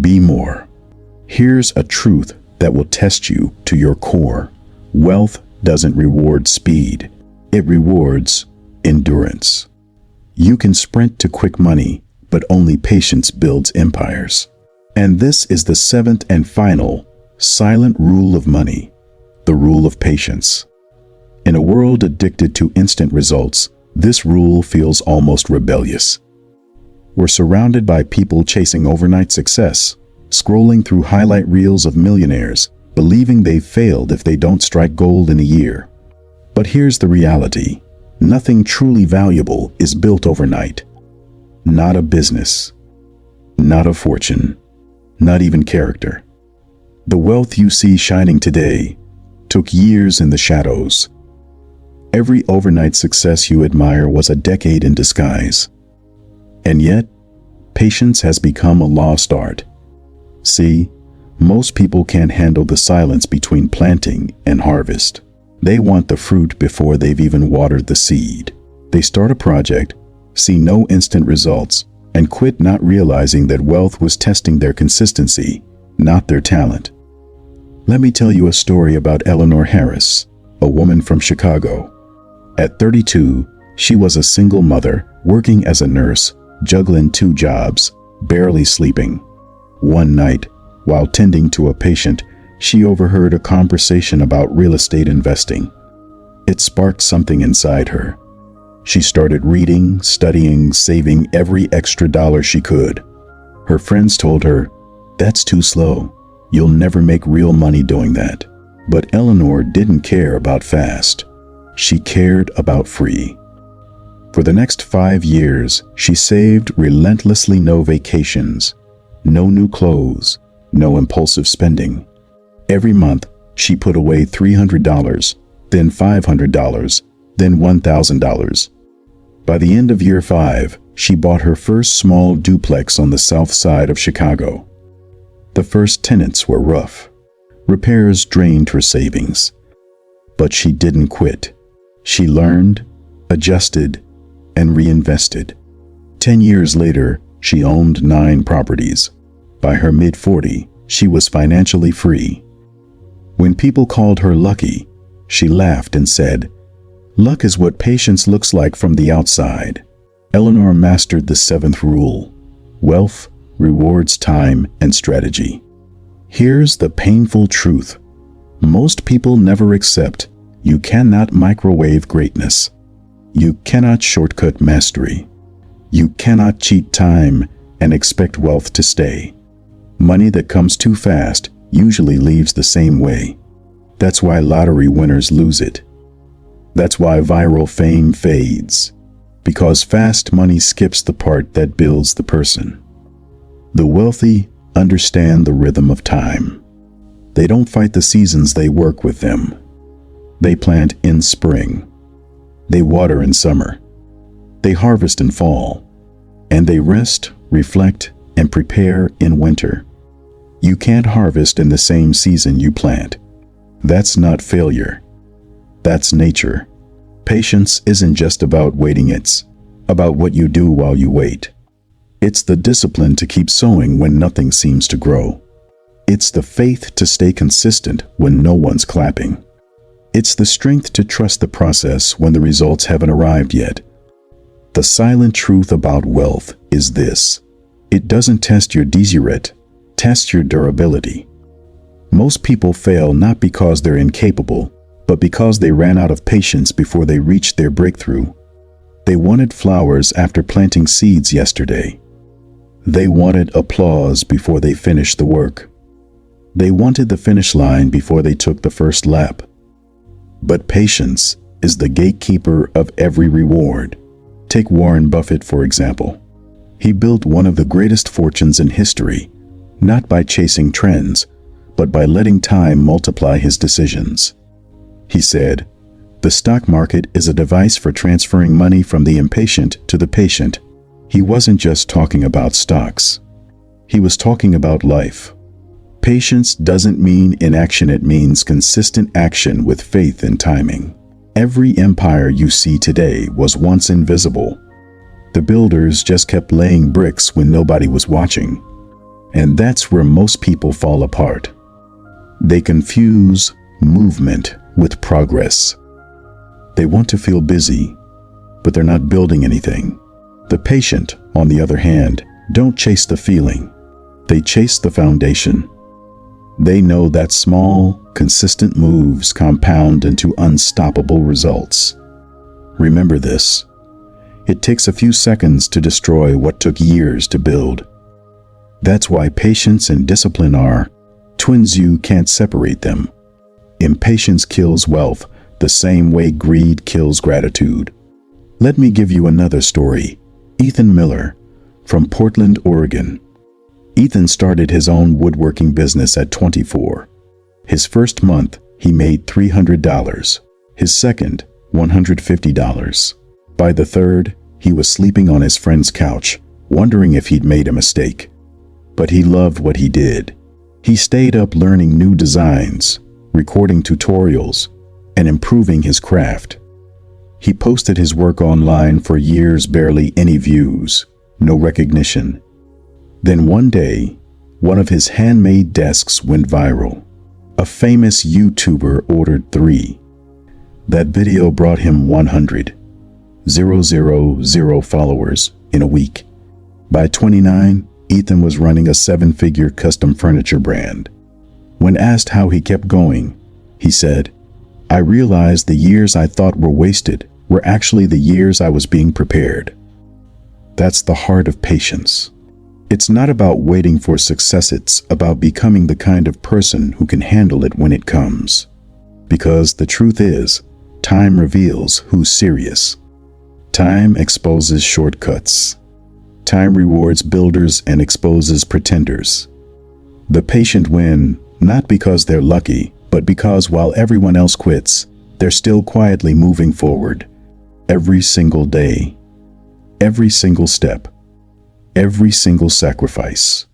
Be more. Here's a truth that will test you to your core. Wealth doesn't reward speed. It rewards endurance. You can sprint to quick money, but only patience builds empires. And this is the 7th and final silent rule of money, the rule of patience. In a world addicted to instant results, this rule feels almost rebellious. We're surrounded by people chasing overnight success, scrolling through highlight reels of millionaires, believing they've failed if they don't strike gold in a year. But here's the reality. Nothing truly valuable is built overnight. Not a business, not a fortune, not even character. The wealth you see shining today took years in the shadows. Every overnight success you admire was a decade in disguise. And yet, patience has become a lost art. See, most people can't handle the silence between planting and harvest. They want the fruit before they've even watered the seed. They start a project, see no instant results, and quit, not realizing that wealth was testing their consistency, not their talent. Let me tell you a story about Eleanor Harris, a woman from Chicago. At 32, she was a single mother, working as a nurse, juggling 2 jobs, barely sleeping. One night, while tending to a patient, she overheard a conversation about real estate investing. It sparked something inside her. She started reading, studying, saving every extra dollar she could. Her friends told her, "That's too slow. You'll never make real money doing that." But Eleanor didn't care about fast. She cared about free. For the next 5 years, she saved relentlessly. No vacations, no new clothes, no impulsive spending. Every month, she put away $300, then $500, then $1,000. By the end of year 5, she bought her first small duplex on the south side of Chicago. The first tenants were rough. Repairs drained her savings. But she didn't quit. She learned, adjusted, and reinvested. 10 years later, she owned 9 properties. By her mid-40s, she was financially free. When people called her lucky, she laughed and said, "Luck is what patience looks like from the outside." Eleanor mastered the 7th rule: wealth rewards time and strategy. Here's the painful truth. Most people never accept you cannot microwave greatness. You cannot shortcut mastery. You cannot cheat time and expect wealth to stay. Money that comes too fast usually leaves the same way. That's why lottery winners lose it. That's why viral fame fades. Because fast money skips the part that builds the person. The wealthy understand the rhythm of time. They don't fight the seasons, they work with them. They plant in spring. They water in summer. They harvest in fall. And they rest, reflect, and prepare in winter. You can't harvest in the same season you plant. That's not failure. That's nature. Patience isn't just about waiting, it's about what you do while you wait. It's the discipline to keep sowing when nothing seems to grow. It's the faith to stay consistent when no one's clapping. It's the strength to trust the process when the results haven't arrived yet. The silent truth about wealth is this: it doesn't test your deseret, tests your durability. Most people fail not because they're incapable, but because they ran out of patience before they reached their breakthrough. They wanted flowers after planting seeds yesterday. They wanted applause before they finished the work. They wanted the finish line before they took the first lap. But patience is the gatekeeper of every reward. Take Warren Buffett, for example. He built one of the greatest fortunes in history, not by chasing trends, but by letting time multiply his decisions. He said, "The stock market is a device for transferring money from the impatient to the patient." He wasn't just talking about stocks. He was talking about life. Patience doesn't mean inaction, it means consistent action with faith and timing. Every empire you see today was once invisible. The builders just kept laying bricks when nobody was watching. And that's where most people fall apart. They confuse movement with progress. They want to feel busy, but they're not building anything. The patient, on the other hand, don't chase the feeling. They chase the foundation. They know that small, consistent moves compound into unstoppable results. Remember this: it takes a few seconds to destroy what took years to build. That's why patience and discipline are twins. You can't separate them. Impatience kills wealth the same way greed kills gratitude. Let me give you another story. Ethan Miller, from Portland, Oregon. Ethan started his own woodworking business at 24. His first month, he made $300. His second, $150. By the third, he was sleeping on his friend's couch, wondering if he'd made a mistake. But he loved what he did. He stayed up learning new designs, recording tutorials, and improving his craft. He posted his work online for years, barely any views, no recognition. Then one day, one of his handmade desks went viral. A famous YouTuber ordered 3. That video brought him 100,000 followers in a week. By 29, Ethan was running a 7-figure custom furniture brand. When asked how he kept going, he said, "I realized the years I thought were wasted were actually the years I was being prepared." That's the heart of patience. It's not about waiting for success, it's about becoming the kind of person who can handle it when it comes. Because the truth is, time reveals who's serious. Time exposes shortcuts. Time rewards builders and exposes pretenders. The patient win, not because they're lucky, but because while everyone else quits, they're still quietly moving forward. Every single day, every single step, every single sacrifice.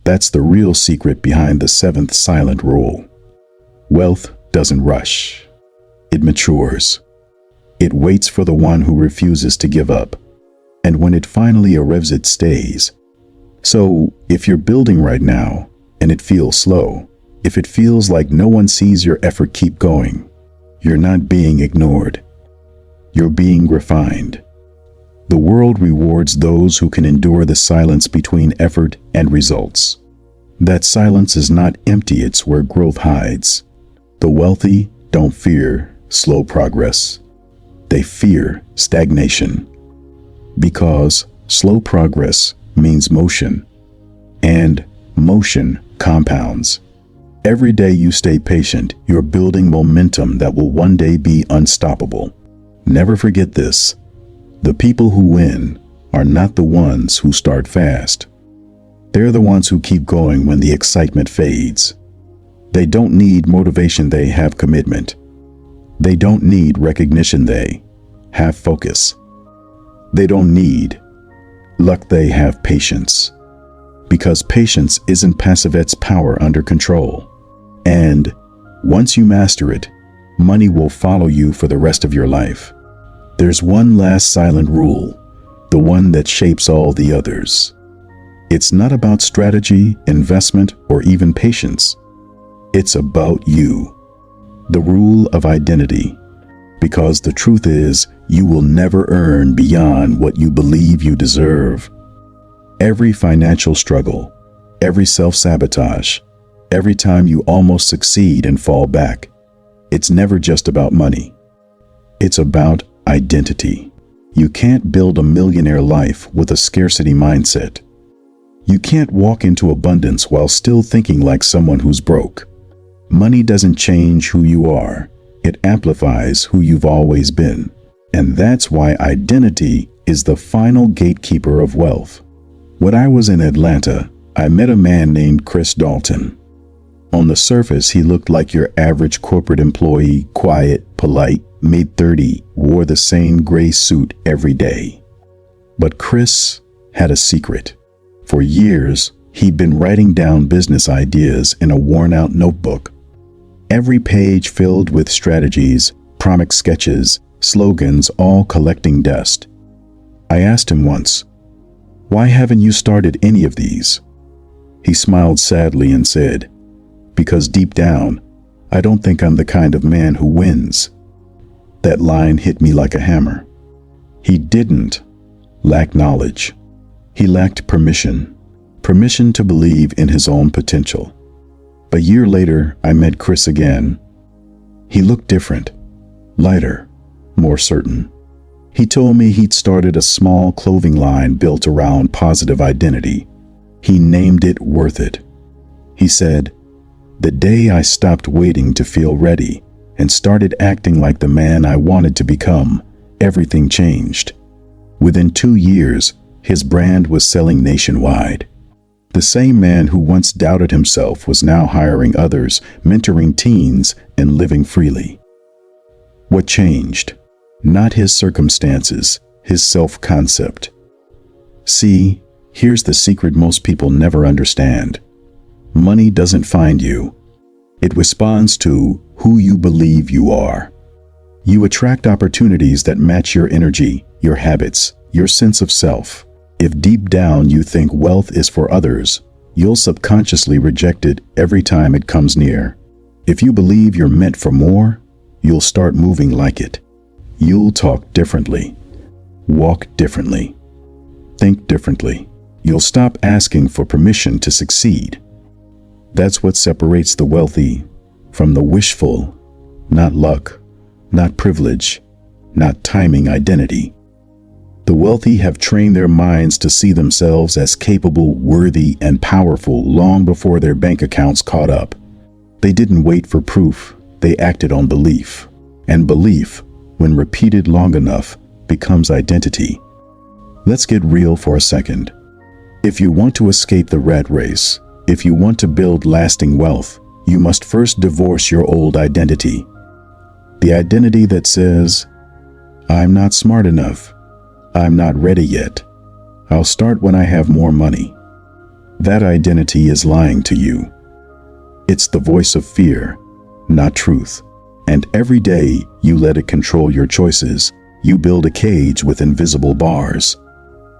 That's the real secret behind the seventh silent rule. Wealth doesn't rush. It matures. It waits for the one who refuses to give up. And when it finally arrives, it stays. So, if you're building right now, and it feels slow, if it feels like no one sees your effort, keep going. You're not being ignored. You're being refined. The world rewards those who can endure the silence between effort and results. That silence is not empty, it's where growth hides. The wealthy don't fear slow progress. They fear stagnation. Because slow progress means motion, and motion compounds. Every day you stay patient, you're building momentum that will one day be unstoppable. Never forget this. The people who win are not the ones who start fast. They're the ones who keep going when the excitement fades. They don't need motivation, they have commitment. They don't need recognition, they have focus. They don't need luck, they have patience. Because patience isn't passive, it's power under control. And once you master it, money will follow you for the rest of your life. There's one last silent rule, the one that shapes all the others. It's not about strategy, investment, or even patience. It's about you. The rule of identity. Because the truth is, you will never earn beyond what you believe you deserve. Every financial struggle, every self-sabotage, every time you almost succeed and fall back, it's never just about money. It's about identity. You can't build a millionaire life with a scarcity mindset. You can't walk into abundance while still thinking like someone who's broke. Money doesn't change who you are. It amplifies who you've always been. And that's why identity is the final gatekeeper of wealth. When I was in Atlanta, I met a man named Chris Dalton. On the surface, he looked like your average corporate employee, quiet, polite, mid-30, wore the same gray suit every day. But Chris had a secret. For years, he'd been writing down business ideas in a worn-out notebook. Every page filled with strategies, comic sketches, slogans, all collecting dust. I asked him once, "Why haven't you started any of these?" He smiled sadly and said, "Because deep down, I don't think I'm the kind of man who wins." That line hit me like a hammer. He didn't lack knowledge. He lacked permission to believe in his own potential. A year later, I met Chris again. He looked different, lighter, more certain. He told me he'd started a small clothing line built around positive identity. He named it Worth It. He said, "The day I stopped waiting to feel ready and started acting like the man I wanted to become, everything changed." Within 2 years, his brand was selling nationwide. The same man who once doubted himself was now hiring others, mentoring teens, and living freely. What changed? Not his circumstances, his self-concept. See, here's the secret most people never understand. Money doesn't find you. It responds to who you believe you are. You attract opportunities that match your energy, your habits, your sense of self. If deep down you think wealth is for others, you'll subconsciously reject it every time it comes near. If you believe you're meant for more, you'll start moving like it. You'll talk differently, walk differently, think differently. You'll stop asking for permission to succeed. That's what separates the wealthy from the wishful. Not luck, not privilege, not timing, identity. The wealthy have trained their minds to see themselves as capable, worthy, and powerful long before their bank accounts caught up. They didn't wait for proof, they acted on belief. And belief, when repeated long enough, becomes identity. Let's get real for a second. If you want to escape the rat race, if you want to build lasting wealth, you must first divorce your old identity. The identity that says, "I'm not smart enough. I'm not ready yet. I'll start when I have more money." that identity is lying to you. It's the voice of fear, not truth. And every day you let it control your choices, you build a cage with invisible bars.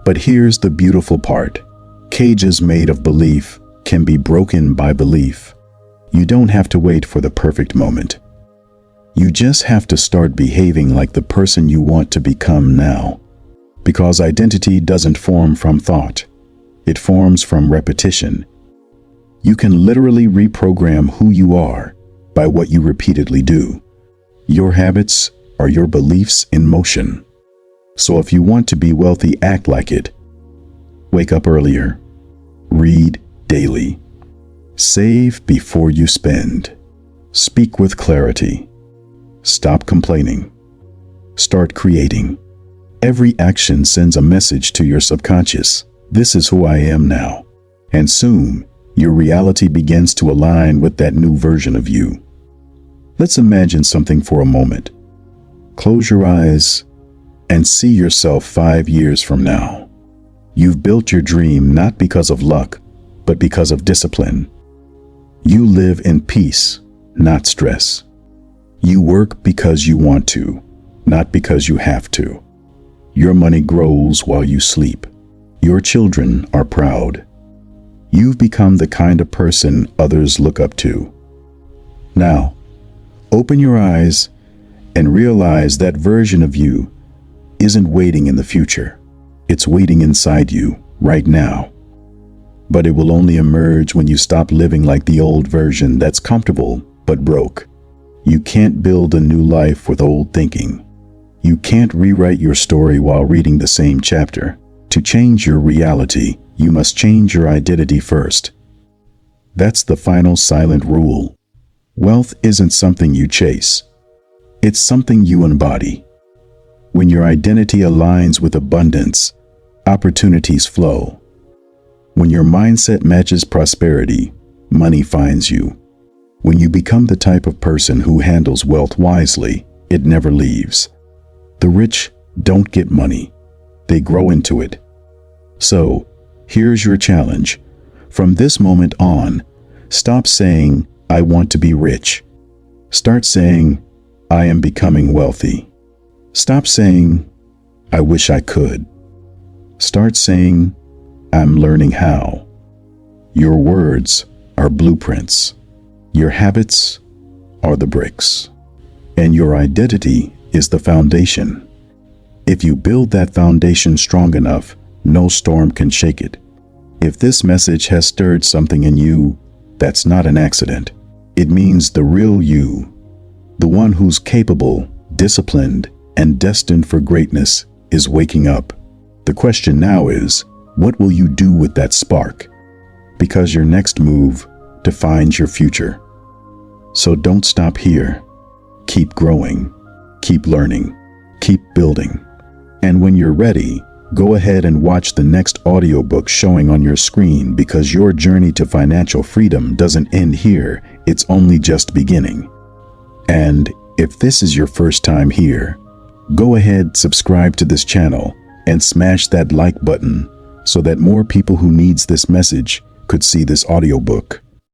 But here's the beautiful part. Cages made of belief can be broken by belief. You don't have to wait for the perfect moment. You just have to start behaving like the person you want to become now. Because identity doesn't form from thought. It forms from repetition. You can literally reprogram who you are by what you repeatedly do. Your habits are your beliefs in motion. So if you want to be wealthy, act like it. Wake up earlier. Read daily. Save before you spend. Speak with clarity. Stop complaining. Start creating. Every action sends a message to your subconscious. This is who I am now. And soon, your reality begins to align with that new version of you. Let's imagine something for a moment. Close your eyes and see yourself 5 years from now. You've built your dream not because of luck, but because of discipline. You live in peace, not stress. You work because you want to, not because you have to. Your money grows while you sleep. Your children are proud. You've become the kind of person others look up to. Now, open your eyes and realize that version of you isn't waiting in the future. It's waiting inside you right now. But it will only emerge when you stop living like the old version that's comfortable but broke. You can't build a new life with old thinking. You can't rewrite your story while reading the same chapter. To change your reality, you must change your identity first. That's the final silent rule. Wealth isn't something you chase. It's something you embody. When your identity aligns with abundance, opportunities flow. When your mindset matches prosperity, money finds you. When you become the type of person who handles wealth wisely, it never leaves. The rich don't get money. They grow into it. So, here's your challenge. From this moment on, stop saying, I want to be rich. Start saying, I am becoming wealthy. Stop saying, I wish I could. Start saying, I'm learning how. Your words are blueprints. Your habits are the bricks. And your identity is the foundation. If you build that foundation strong enough, no storm can shake it. If this message has stirred something in you, that's not an accident. It means the real you, the one who's capable, disciplined, and destined for greatness, is waking up. The question now is, what will you do with that spark? Because your next move defines your future. So don't stop here. Keep growing, keep learning, keep building. And when you're ready, go ahead and watch the next audiobook showing on your screen, because your journey to financial freedom doesn't end here, it's only just beginning. And if this is your first time here, go ahead, subscribe to this channel and smash that like button so that more people who needs this message could see this audiobook.